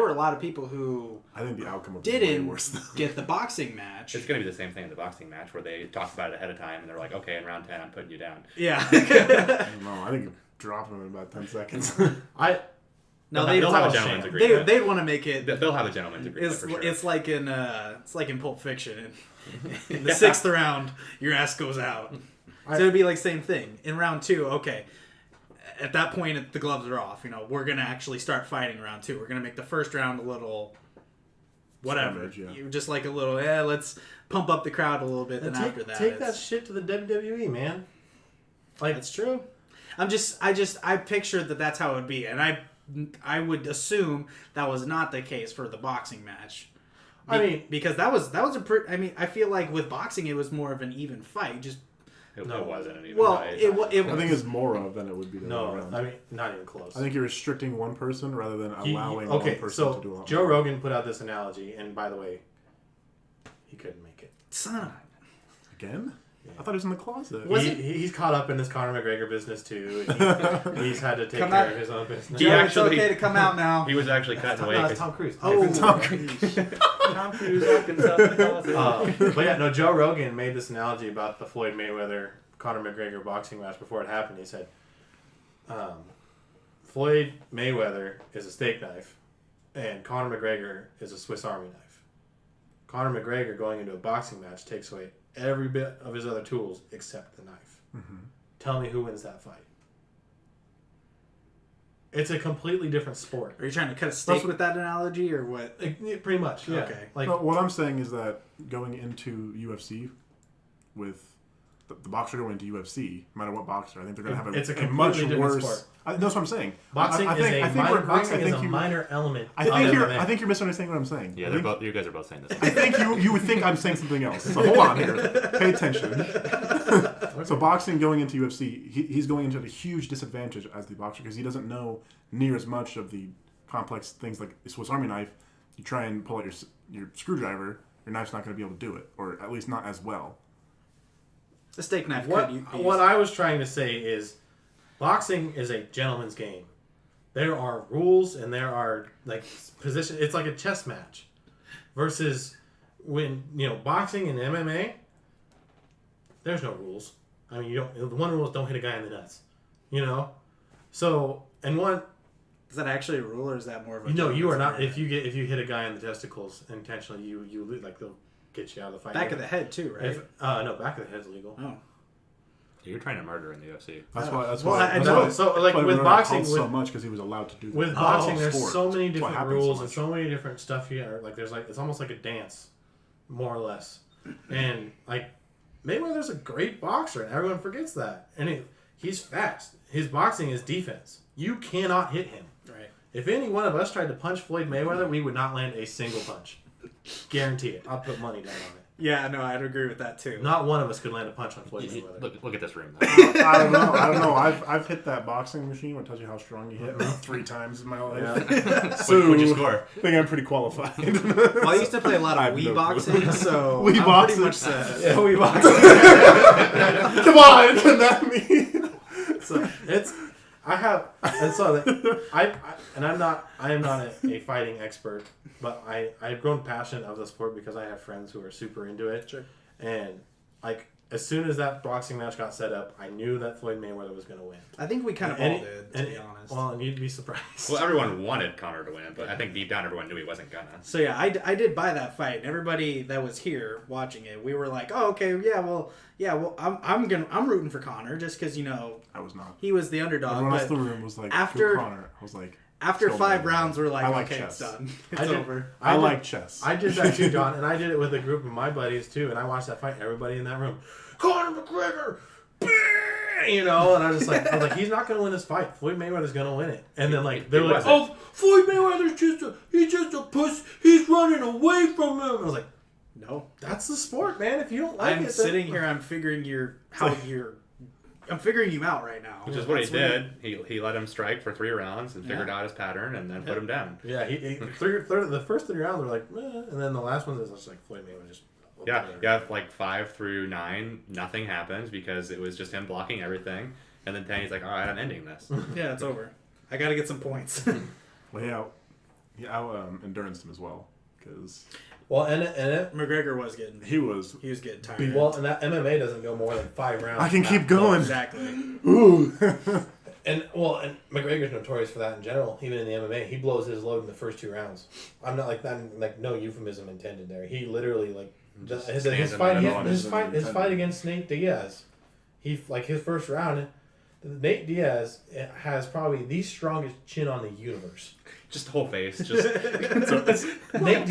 were a lot of people who I think the outcome would be way didn't worse. Though. get the boxing match. It's going to be the same thing in the boxing match where they talk about it ahead of time and they're like, okay, in round 10, I'm putting you down. Yeah. I don't know. I think you'd drop him in about 10 seconds. No, They'll have a shame. gentleman's agreement. they want to make it. They'll have a gentleman's agreement It's for sure. it's like in Pulp Fiction. In the sixth round, your ass goes out. So it'd be like same thing in round 2. Okay, at that point the gloves are off. You know, we're gonna actually start fighting round 2. We're gonna make the first round a little whatever. Scrimmage, yeah. You just like a little. Let's pump up the crowd a little bit. Then after that, take that it's- shit to the WWE, man. Like That's true. I pictured that's how it would be, and I would assume that was not the case for the boxing match. Because that was a pretty. I mean, I feel like with boxing it was more of an even fight. Just It wasn't an even well, fight. I think it's more of than it would be the other way around. I mean, not even close. I think you're restricting one person rather than allowing one person so to do a lot Joe more. Rogan put out this analogy, and by the way, he couldn't make it. son. Again? I thought he was in the closet. He's caught up in this Conor McGregor business too. He's had to take Come care out. of his own business. He Joe, actually- it's okay to come out now. He was actually cutting away. No, 'cause it's Tom Cruise. Oh, Tom Cruise. Tom Cruise locked himself in the closet. But yeah, no. Joe Rogan made this analogy about the Floyd Mayweather Conor McGregor boxing match before it happened. He said, Floyd Mayweather is a steak knife, and Conor McGregor is a Swiss Army knife. Conor McGregor going into a boxing match takes away every bit of his other tools except the knife. Mm-hmm. Tell me who wins that fight. It's a completely different sport. Are you trying to cut a steak with that analogy, or what? Pretty much, yeah. Okay. Like, No, what I'm saying is that going into UFC with the boxer going into UFC, no matter what boxer, I think they're going to have it's a a much completely different worse. sport. That's what I'm saying. Boxing I think we're agreeing. boxing I think is a minor element. I think of MMA. I think you're misunderstanding what I'm saying. Yeah, you guys are both saying this. I think you would think I'm saying something else. So hold on here. Pay attention. So boxing going into UFC, he's going into a huge disadvantage as the boxer because he doesn't know near as much of the complex things like a Swiss Army knife. You try and pull out your screwdriver, your knife's not going to be able to do it, or at least not as well. The steak knife. What I was trying to say is, boxing is a gentleman's game. There are rules and there are like position. It's like a chess match, versus when boxing and MMA. There's no rules. I mean, the one rule is don't hit a guy in the nuts. So and one. Is that actually a rule, or is that more of a? You are not. If you hit a guy in the testicles intentionally, you like they'll get you out of the fight. Back of the head too, right? No, back of the head's legal. Oh. You're trying to murder in the UFC. That's why. I know. So like with boxing, so much because he was allowed to do that. With boxing, there's sport. so many That's why it different happens rules so and much. so many different stuff here. Like there's it's almost like a dance, more or less. And like Mayweather's a great boxer, and everyone forgets that. And he's fast. His boxing is defense. You cannot hit him. Right. If any one of us tried to punch Floyd Mayweather, we would not land a single punch. Guarantee it. I'll put money down on it. Yeah, no, I'd agree with that too. Not one of us could land a punch on Floyd Mayweather. Look at this room. I don't know. I've hit that boxing machine. What tells you how strong you hit 3 times in my life. Yeah. So What'd you score? I think I'm pretty qualified. Well, I used to play a lot I of have Wii no boxing, clue. so Wii I'm boxing? pretty much set. Yeah, Wii boxing. Come on, can that mean? So I am not a fighting expert, but I've grown passionate of the sport because I have friends who are super into it. Sure. And like as soon as that boxing match got set up, I knew that Floyd Mayweather was going to win. I think we kind of all did, to be honest. Well, and you'd be surprised. Well, everyone wanted Conor to win, but I think deep down everyone knew he wasn't gonna. So yeah, I did buy that fight. And everybody that was here watching it, we were like, oh, okay, I'm rooting for Conor just because I was not. he was the underdog. Everyone else But in the room was like, after- "Go Conor." I was like, after Still 5 no. rounds, we're like, I like okay, chess. it's done. It's I did- over. I did- like chess. I did that too, John, and I did it with a group of my buddies too. And I watched that fight. And everybody in that room, Conor McGregor, and I was like, he's not going to win this fight. Floyd Mayweather's going to win it. And then like they're like, wasn't. oh, Floyd Mayweather's he's just a puss. He's running away from him. I was like, No. that's the sport, man. If you don't like I'm it, sitting here, I'm figuring I'm figuring you out right now. Which is what he That's did. He let him strike for 3 rounds and figured out his pattern and then put him down. Yeah, the first 3 rounds were like, and then the last ones is just like Floyd Mayweather just. Yeah, like 5 through 9, nothing happens because it was just him blocking everything. And then 10, he's like, all right, I'm ending this. Yeah, it's over. I got to get some points. Well, he out endurance him as well because Well, and McGregor was getting he was. getting tired. well, and that MMA doesn't go more than 5 rounds. I can keep going. Exactly. Ooh. And McGregor's notorious for that in general. Even in the MMA, he blows his load in the first 2 rounds. I'm not like no euphemism intended there. He literally his fight against Nate Diaz. He his first round. Nate Diaz has probably the strongest chin on the universe. Just the whole face. Just Nate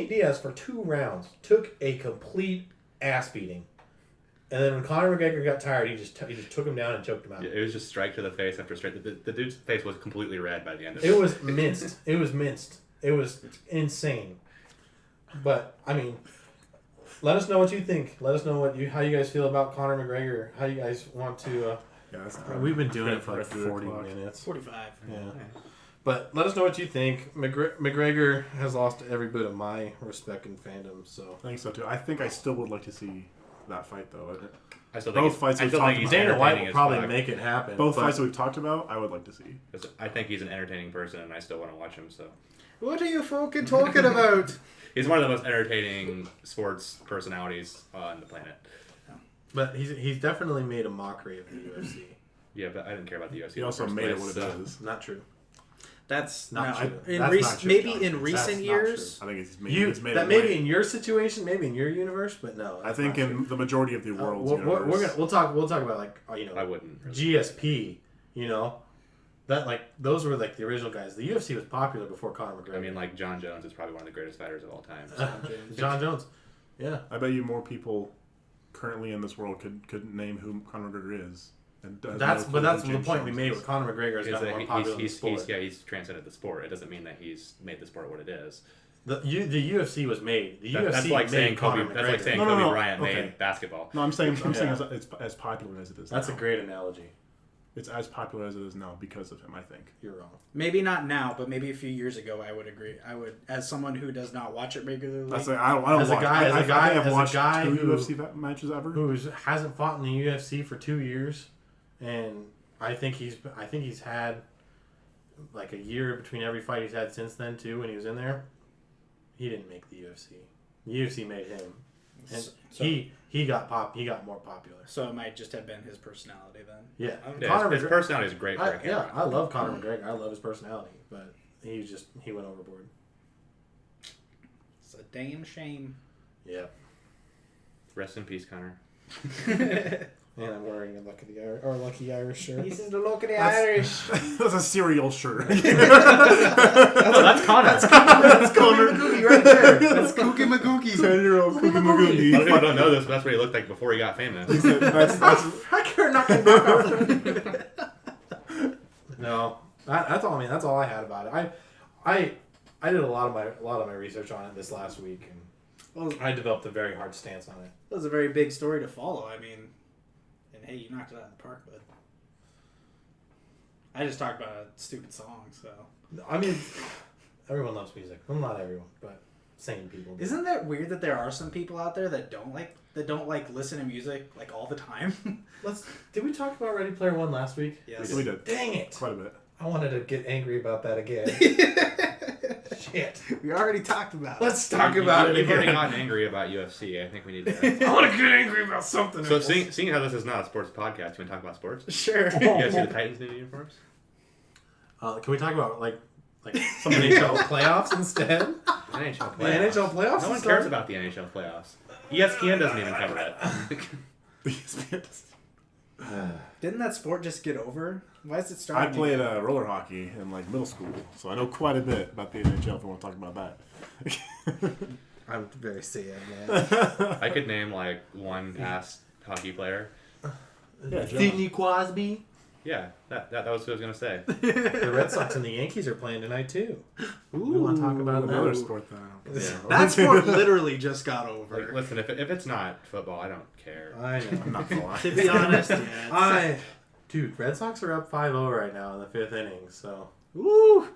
Diaz for 2 rounds took a complete ass beating, and then when Conor McGregor got tired, he just took him down and choked him out. it was just strike to the face after strike. The dude's face was completely red by the end of It was minced. It was insane. But I mean, let us know what you think. Let us know how you guys feel about Conor McGregor. How you guys want to. We've been doing it for like 40 minutes. 45. Yeah. But let us know what you think. McGregor has lost every bit of my respect and fandom. So I think so too. I think I still would like to see that fight though. I still Both think fights I we've still talked think he's about. Dana White entertaining will as probably fuck. make it happen. Both but fights that we've talked about, I would like to see. 'Cause I think he's an entertaining person, and I still want to watch him. So What are you fucking talking about? he's one of the most entertaining sports personalities on the planet. But he's definitely made a mockery of the UFC. Yeah, but I didn't care about the UFC. He also made it what it is. is. Not true. That's Not no, true. in That's rec- not true, maybe John. in That's recent not years. I think it's You made that it maybe way. in your situation, maybe in your universe, but no. I that's think not in true. the majority of the world's we're universe. gonna we'll talk about like I wouldn't. Really. GSP. You know, that like those were like the original guys. The UFC was popular before Conor McGregor. I mean, like John Jones is probably one of the greatest fighters of all time. John Jones. Yeah. I bet you more people currently in this world could name who Conor McGregor is. And That's no clue the who James point we Jones made is. with Conor McGregor is Is got that more popular in the sport. he's transcended the sport. It doesn't mean that he's made the sport what it is. The UFC was made. The UFC That's like made saying Conor Kobe. That's like McGregor. saying No, no, Kobe no. Bryant Okay. made basketball. No, I'm saying Yeah. it's as popular as it is. That's now. a great analogy. It's as popular as it is now because of him. I think. You're wrong. Maybe not now, but maybe a few years ago, I would agree. I would, as someone who does not watch it regularly. That's like, I don't As a watch. guy- as a I guy- think I've as a watched guy 2 who- UFC matches ever. Who hasn't fought in the UFC for 2 years, and I think he's had like a year between every fight he's had since then too. When he was in there, he didn't make the UFC. The UFC made him, and So- he got more popular. So it might just have been his personality then. Yeah, Yeah, his personality is great for a Yeah, camera. I love Conor McGregor. I love his personality, but he went overboard. It's a damn shame. Yeah, Rest in peace, Connor. and I'm wearing a Lucky Irish shirt. He says the look of the That's- Irish. That's a cereal shirt. No, that's Connor. That's Coogy McGoogy right there. That's Coogy McGoogy. 10-year-old Cookie A lot of McGoogy. people don't know this, but that's what he looked like before he got famous. That's I can't knock him off. No, that's all. I mean, that's all I had about it. I did a lot of my research on it this last week, and Well, I developed a very hard stance on it. that was a very big story to follow. I mean, and hey, you knocked it out of the park, bud. I just talked about a stupid song, so. I mean, everyone loves music. Well, not everyone, but sane people. do. Isn't that weird that there are some people out there that don't like listen to music like all the time? Did we talk about Ready Player One last week? Yes. we did Dang it! quite a bit. I wanted to get angry about that again. Shit. We already talked about it. Let's talk about it You've already again. gotten angry about UFC. I think we need to. I want to get angry about something. So else. seeing how this is not a sports podcast, you want to talk about sports? Sure. You guys see the Titans' new uniforms? Can we talk about like some NHL playoffs instead? NHL The playoffs. NHL playoffs. No one cares about the NHL playoffs. ESPN doesn't even cover it. Didn't that sport just get over? Why is it I starting? played roller hockey in like middle school, so I know quite a bit about the NHL. If we want to talk about that. I'm very sad, man. I could name like one past hockey player. Yeah, Sidney Crosby. Yeah, that was what I was gonna say. The Red Sox and the Yankees are playing tonight too. We want to talk about another that. sport that I don't Yeah. know. That sport literally just got over. Like, listen, if it's not football, I don't care. I know. I'm not gonna lie. To be honest, yeah. Dude, Red Sox are up 5-0 right now in the 5th inning. So Woo! go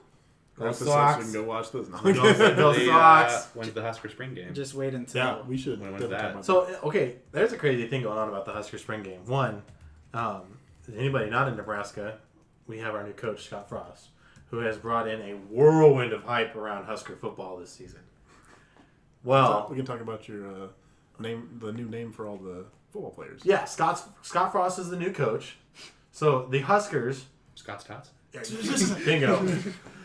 That's the Sox. we can go watch this. No. Go The, Sox. when's the Husker spring game? Just wait until. Yeah, we should. When was definitely that? talk about So okay, there's a crazy thing going on about the Husker spring game. One, anybody not in Nebraska, we have our new coach Scott Frost, who has brought in a whirlwind of hype around Husker football this season. Well, we can talk about your name, the new name for all the football players. yeah, Scott Frost is the new coach. So the Huskers, Scott's Tots? bingo.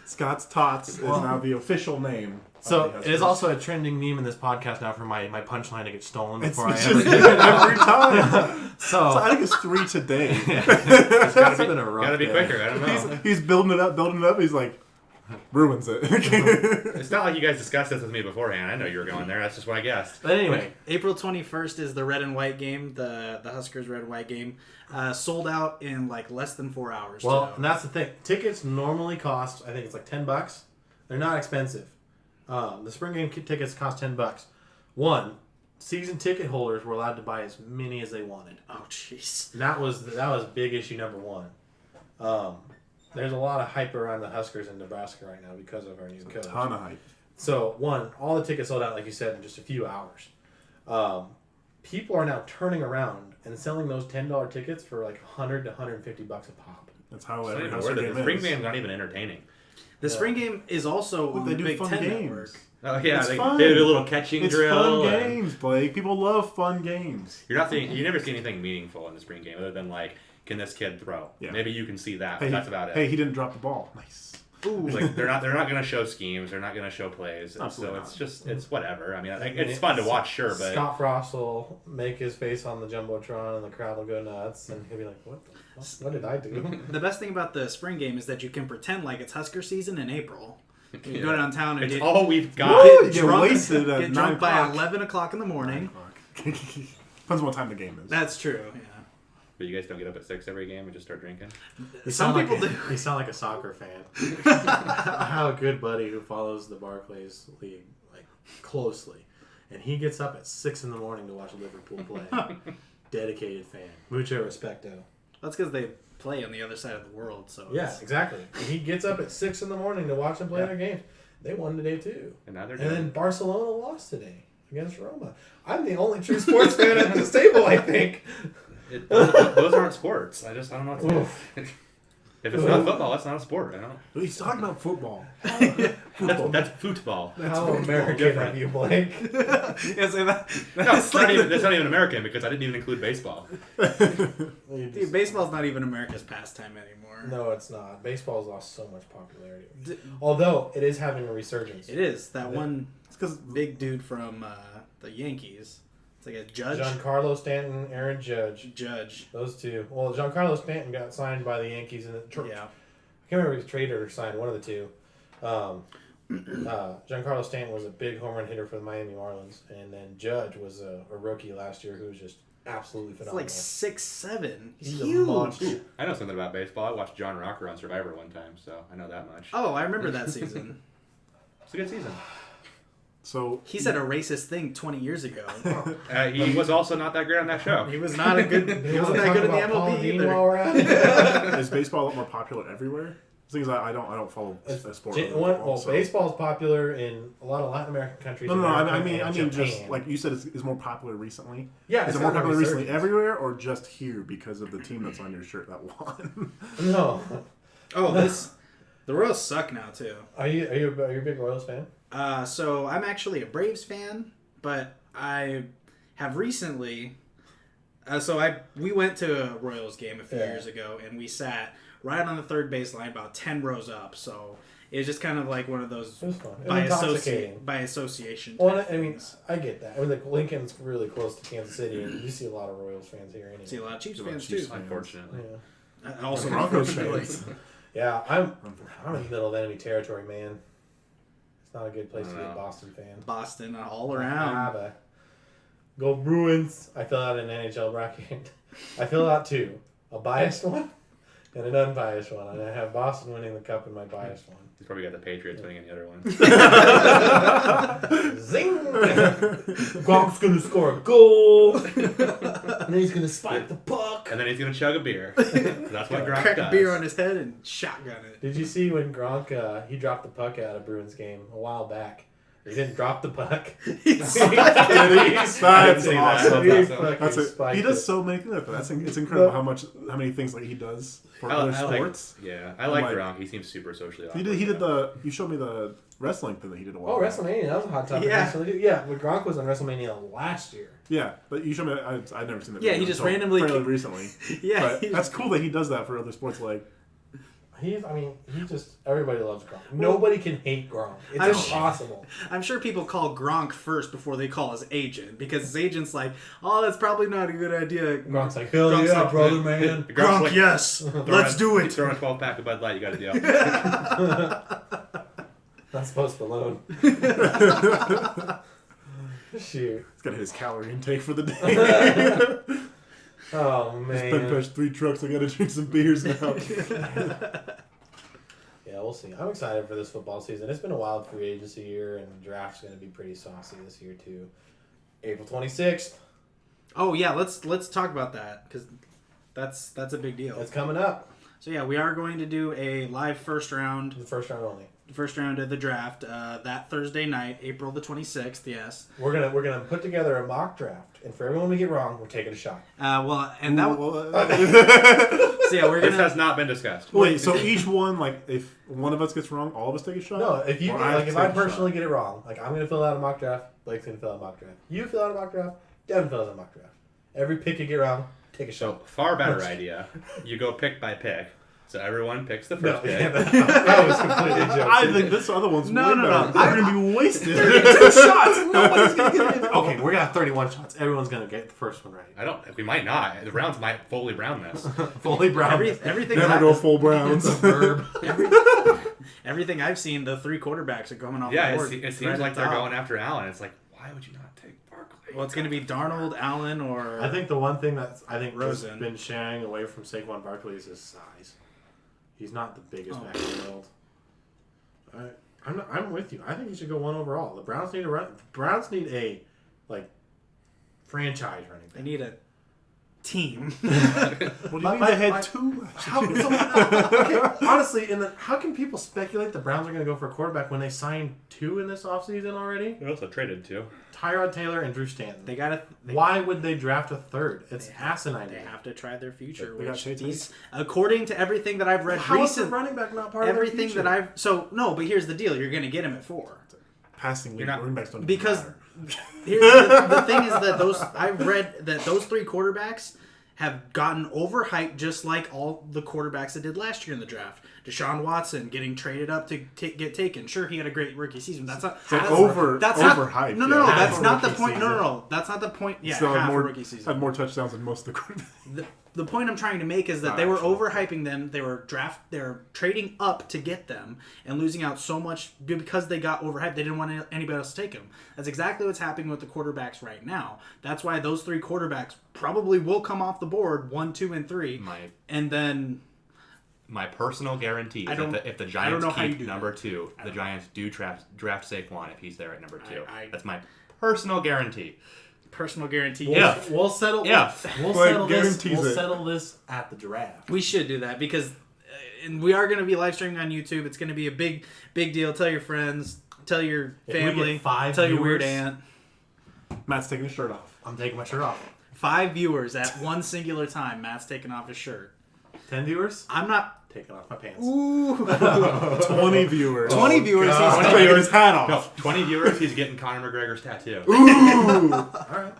Scott's Tots is now the official name. So of the it is Huskers. also a trending meme in this podcast now for my punchline to get stolen It's before I just ever every time. So So I think it's 3 today. it's been a rough Gotta be day. quicker. I don't know. He's building it up. He's like, ruins it. It's not like you guys discussed this with me beforehand. I know you were going there. That's just what I guessed. But anyway, April 21st is the red and white game, the Huskers red and white game. Sold out in like less than 4 hours. well, too. and that's the thing. Tickets normally cost, I think it's like $10. They're not expensive. The spring game tickets cost $10. One, season ticket holders were allowed to buy as many as they wanted. Oh, jeez. And that was big issue number one. There's a lot of hype around the Huskers in Nebraska right now because of our new coach. Ton of hype. So, one, all the tickets sold out, like you said, in just a few hours. People are now turning around and selling those $10 tickets for like $100 to $150 a pop. That's how It's not every even Husker worth it. game The spring is. game's not even entertaining. The spring game is also But on they the do Big fun Ten games. Network. Oh yeah, It's they fun. do a little catching It's drill. fun and- games, Blake. People love fun games. You're not seeing. You never see anything meaningful in the spring game other than like can this kid throw? Yeah. Maybe you can see that. Hey, But that's about it. Hey, he didn't drop the ball. Nice. Ooh. Like they're not going to show schemes. They're not going to show plays. And so Absolutely it's just it's whatever. I mean, it's fun to watch, sure, but Scott Frost will make his face on the jumbotron, and the crowd will go nuts, and he'll be like, "What the fuck? What did I do?" The best thing about the spring game is that you can pretend like it's Husker season in April. You go downtown and it's get, all we've got. Woo! get Get drunk, wasted at get 9 drunk by o'clock. 11 o'clock in the morning. Depends on what time the game is. That's true, yeah. But you guys don't get up at 6 every game and just start drinking? Some people do. You sound like a soccer fan. I have a good buddy who follows the Barclays League like closely, and he gets up at 6 in the morning to watch Liverpool play. Dedicated fan. Mucho respecto. That's because they play on the other side of the world, so Yeah, it's- exactly. He gets up at 6 in the morning to watch them play their games. They won today too. And now they're And doing then Barcelona lost today against Roma. I'm the only true sports fan at this table, I think. those aren't sports. I don't know what to Oof. say. If it's not football, that's not a sport. I don't. He's talking about football. That's football. How American different. of you, Blake? yeah, so that, No, that's like that's not even American because I didn't even include baseball. dude, baseball's not even America's pastime anymore. No, it's not. Baseball's lost so much popularity. Although it is having a resurgence. It is. That one It's because big dude from the Yankees. It's like a judge. Giancarlo Stanton, Aaron Judge. Judge. Those two. Well, Giancarlo Stanton got signed by the Yankees in the Yeah. I can't remember if he was traded or signed, one of the two. Giancarlo Stanton was a big home run hitter for the Miami Marlins, and then Judge was a rookie last year who was just absolutely It's phenomenal. like 6'7". He's He's a huge. monster. I know something about baseball. I watched John Rocker on Survivor one time, so I know that much. Oh, I remember that season. It's a good season. so He said a racist thing 20 years ago. He was also not that great on that show. He was not a good. He You wasn't wanna that good in talk the about Paul MLB Dean either. while we're at it? is baseball a lot more popular everywhere? The thing is, I don't follow a sport. other than football, so- Baseball's popular in a lot of Latin American countries. No, I America, mean, and just Japan. like you said, it's more popular recently. Yeah, is it's it more got a popular recently resurgence. everywhere, or just here because of the team that's on your shirt that won? No. Oh, the Royals suck now too. Are you a big Royals fan? So I'm actually a Braves fan, but I have recently. We went to a Royals game a few years ago, and we sat right on the third base line, about 10 rows up. So it was just kind of like one of those It was fun. It by, was intoxicating. by association. Well, type I mean, things. I get that. I mean, like Lincoln's really close to Kansas City, and you see a lot of Royals fans here. Anyway. See a lot of Chiefs A lot of fans Chiefs too. fans. Unfortunately. Yeah. Also Broncos unfortunately. fans. Yeah, I'm in the middle of enemy territory, man. It's not a good place to be a Wow. Boston fan. Boston all Ah, around. but go Bruins! I fill out an NHL bracket. I fill out two: a biased one and an unbiased one. And I have Boston winning the cup in my biased one. He's probably got the Patriots winning in the other one. Zing! Gronk's gonna score a goal, and then he's gonna spike the puck. And then he's going to chug a beer. That's what Gronk Crack does. a beer on his head and shotgun it. Did you see when Gronk he dropped the puck out of Bruins game a while back? He didn't drop the puck. That's see that. awesome. He That's fucking That's it. spiked He does it. so many things. It's incredible how many things like he does for other sports. I like Like- Gronk. He seems super socially awkward. He did the. You showed me the wrestling thing that he did a while. Oh, back. WrestleMania! That was a hot topic. Yeah. Recently. Yeah, but Gronk was on WrestleMania last year. Yeah, but you showed me. I've never seen that. Yeah, video he just until randomly- fairly recently. Yeah, But he that's just- cool that he does that for other sports. Like Everybody loves Gronk. Nobody can hate Gronk. It's I'm- impossible. I'm sure people call Gronk first before they call his agent because his agent's like, oh, that's probably not a good idea. Gronk's like, hell Gronk's yeah, like, brother, man. Gronk, like- yes, let's do He's it. throwing a 12-pack of Bud Light. You got a deal. Not supposed to alone. Shoot. he's got his calorie intake for the day. Oh, Just been man. pushed 3 trucks. I got to drink some beers now. Yeah, we'll see. I'm excited for this football season. It's been a wild free agency year, and the draft's going to be pretty saucy this year, too. April 26th. Oh yeah, let's talk about that because that's a big deal. That's coming up. So yeah, we are going to do a live first round The first round only. of the draft that Thursday night, April the 26th. Yes. We're gonna put together a mock draft, and for everyone we get wrong, we're taking a shot. Well, and that. So yeah, we're This gonna. has not been discussed. Wait, so each one, like, if one of us gets wrong, all of us take a shot? No, if you Or get, have like to if I take a shot? personally get it wrong, like I'm gonna fill out a mock draft, Blake's gonna fill out a mock draft. You fill out a mock draft, Devin fills out a mock draft. Every pick you get wrong, take a So shot. far better idea. You go pick by pick. So everyone picks the first pick. That was completely joking. I think this other one's No, way no, better. no. They're gonna be wasted. 32 shots. Nobody's gonna get it. Okay, we're gonna have 31 shots. Everyone's gonna get the first one right. We might not. The rounds might fully brown this. Fully brown. Everything Never go full Browns. It's a verb. everything I've seen, the 3 quarterbacks are coming off Yeah, the board. it seems right like at they're top. going after Allen. It's like, why would you not take Barkley? Well, it's going to be Darnold, Allen, or I think the one thing that's Rosen. just been shying away from Saquon Barkley is his size. He's not the biggest back in the world. I'm with you. I think he should go 1 overall. The Browns need a franchise running they back. need a team. What do you mean they had 2? Honestly, how can people speculate the Browns are going to go for a quarterback when they signed 2 in this offseason already? They also traded 2. Tyrod Taylor and Drew Stanton. They got to. Why would they draft a third? It's asinine. They have to try their future. They got Which Chase these, according to everything that I've read How is the recently, running back not part of their everything future? that I've no. But here's the deal: you're going to get him at 4. Passing league You're not- running backs don't Because matter. here's the thing is that I've read that those 3 quarterbacks have gotten overhyped just like all the quarterbacks that did last year in the draft. Deshaun Watson getting traded up to get taken. Sure, he had a great rookie season. That's not overhyped, No, no, no. yeah. That's Half a not the rookie point. No, season. no, no. That's not the point. Yeah, Still half had a rookie season. had more touchdowns than most of the quarterbacks. The point I'm trying to make is that Not they were actually. overhyping them. They're trading up to get them and losing out so much because they got overhyped. They didn't want anybody else to take them. That's exactly what's happening with the quarterbacks right now. That's why those 3 quarterbacks probably will come off the board 1, 2, and 3, and then My personal guarantee is that if the I don't Giants know how you keep do number that. 2, the Giants do draft Saquon if he's there at number 2. I- That's my personal guarantee. personal guarantee. We'll settle. We'll Like, settle this. guarantees We'll it. settle this at the draft. We should do that because and we are going to be live streaming on YouTube. It's going to be a big deal. Tell your friends, tell your If we family, get 5 tell your weird viewers- aunt. Matt's taking his shirt off. I'm taking my shirt off. 5 viewers at one singular time. Matt's taking off his shirt. 10 viewers. I'm not. Taking off my pants. Ooh. 20 viewers. 20 viewers. God. He's He's taking his hat off. No, 20 viewers, he's getting Conor McGregor's tattoo. All right.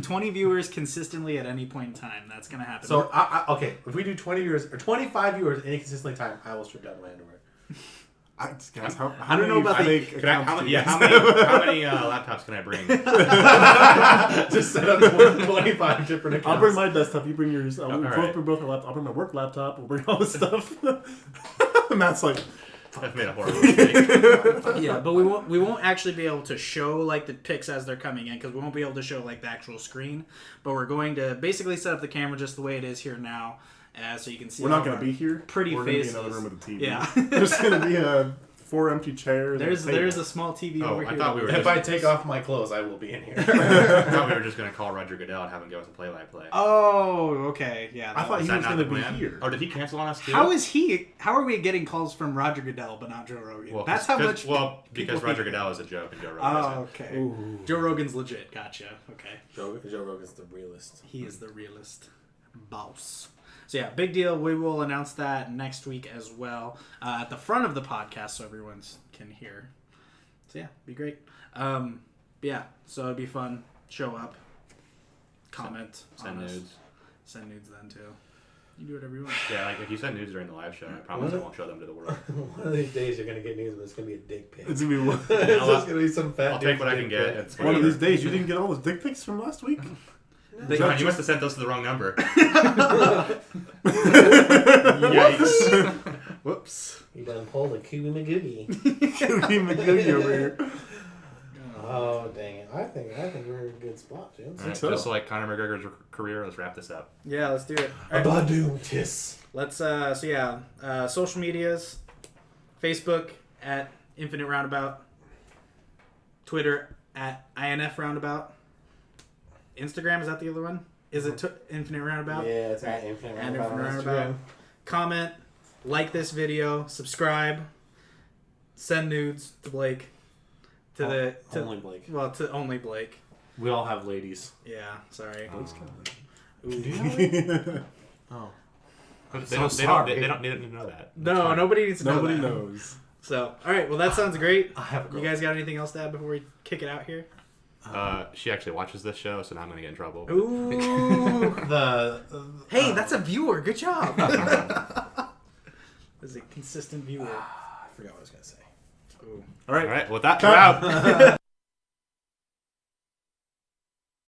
20 viewers consistently at any point in time. That's going to happen. So okay, if we do 20 viewers or 25 viewers any consistently time, I will strip down my underwear. Guys, how I don't know about the- fake Can I, accounts how, do many, you yeah, guys how many laptops can I bring? Just set up 25 different accounts. I'll bring my desktop. You bring yours. We'll all right. bring both our laptops. I'll bring my work laptop. We'll bring all this stuff. Matt's like, I've made a horrible mistake. yeah, but we won't actually be able to show like the pics as they're coming in because we won't be able to show like the actual screen. But we're going to basically set up the camera just the way it is here now, so you can see. we're not all going of to our be here. pretty We're faces. going to be in another room with a TV. Yeah. There's going to be 4 empty chairs. and a table. There's a small TV Oh, over I here. thought we were If I take off my clothes, I will be in here. I thought we were just going to call Roger Goodell and have him give us a play-by-play. Oh, okay, yeah. I thought Is he that was not going to the be plan? here. Oh, did he cancel on us too? How are we getting calls from Roger Goodell but not Joe Rogan? Well, That's how much. Well, because people Roger hate Goodell is a joke and Joe Rogan Oh, isn't. okay. Ooh. Joe Rogan's legit. Gotcha. Okay. Joe Rogan's the realist. He is the realist boss. So yeah, big deal. We will announce that next week as well at the front of the podcast so everyone can hear. So yeah, be great. But yeah, so it'd be fun. Show up, comment, Send on us. nudes. Send nudes then too. You do whatever you want. Yeah, like if you send nudes during the live show, I promise I won't show them to the world. One of these days you're gonna get news, but it's gonna be a dick pic. It's going to be one, It's just gonna be some fat. I'll take dude's what I dick can get. pic. It's one of these days. You didn't get all those dick pics from last week? John, you must have sent those to the wrong number. Yikes. Whoops. You done pulled a Coogy McGoogy. Coogy McGoogy over here. Oh dang it! I think we're in a good spot, James. All right, so. just like Conor McGregor's career, let's wrap this up. Yeah, let's do it. A Badoom tis. Let's so yeah, social medias, Facebook at Infinite Roundabout, Twitter at INF Roundabout, Instagram, is that the other one? Is it Infinite Roundabout? Yeah, it's at Infinite And Roundabout on Infinite Instagram. Roundabout. Comment, like this video, subscribe, send nudes to Blake. Only Blake. Well, to only Blake. We all have ladies. Yeah, sorry. Oh. They don't need to know that. No, nobody needs to know Nobody that. knows. So, all right, well, that sounds great. I have a You girl. guys got anything else to add before we kick it out here? She actually watches this show, so now I'm gonna get in trouble. Ooh. Hey, Hey, that's a viewer. Good job. That's a consistent viewer. I forgot what I was gonna say. Ooh. All right. All right, well, that we're out.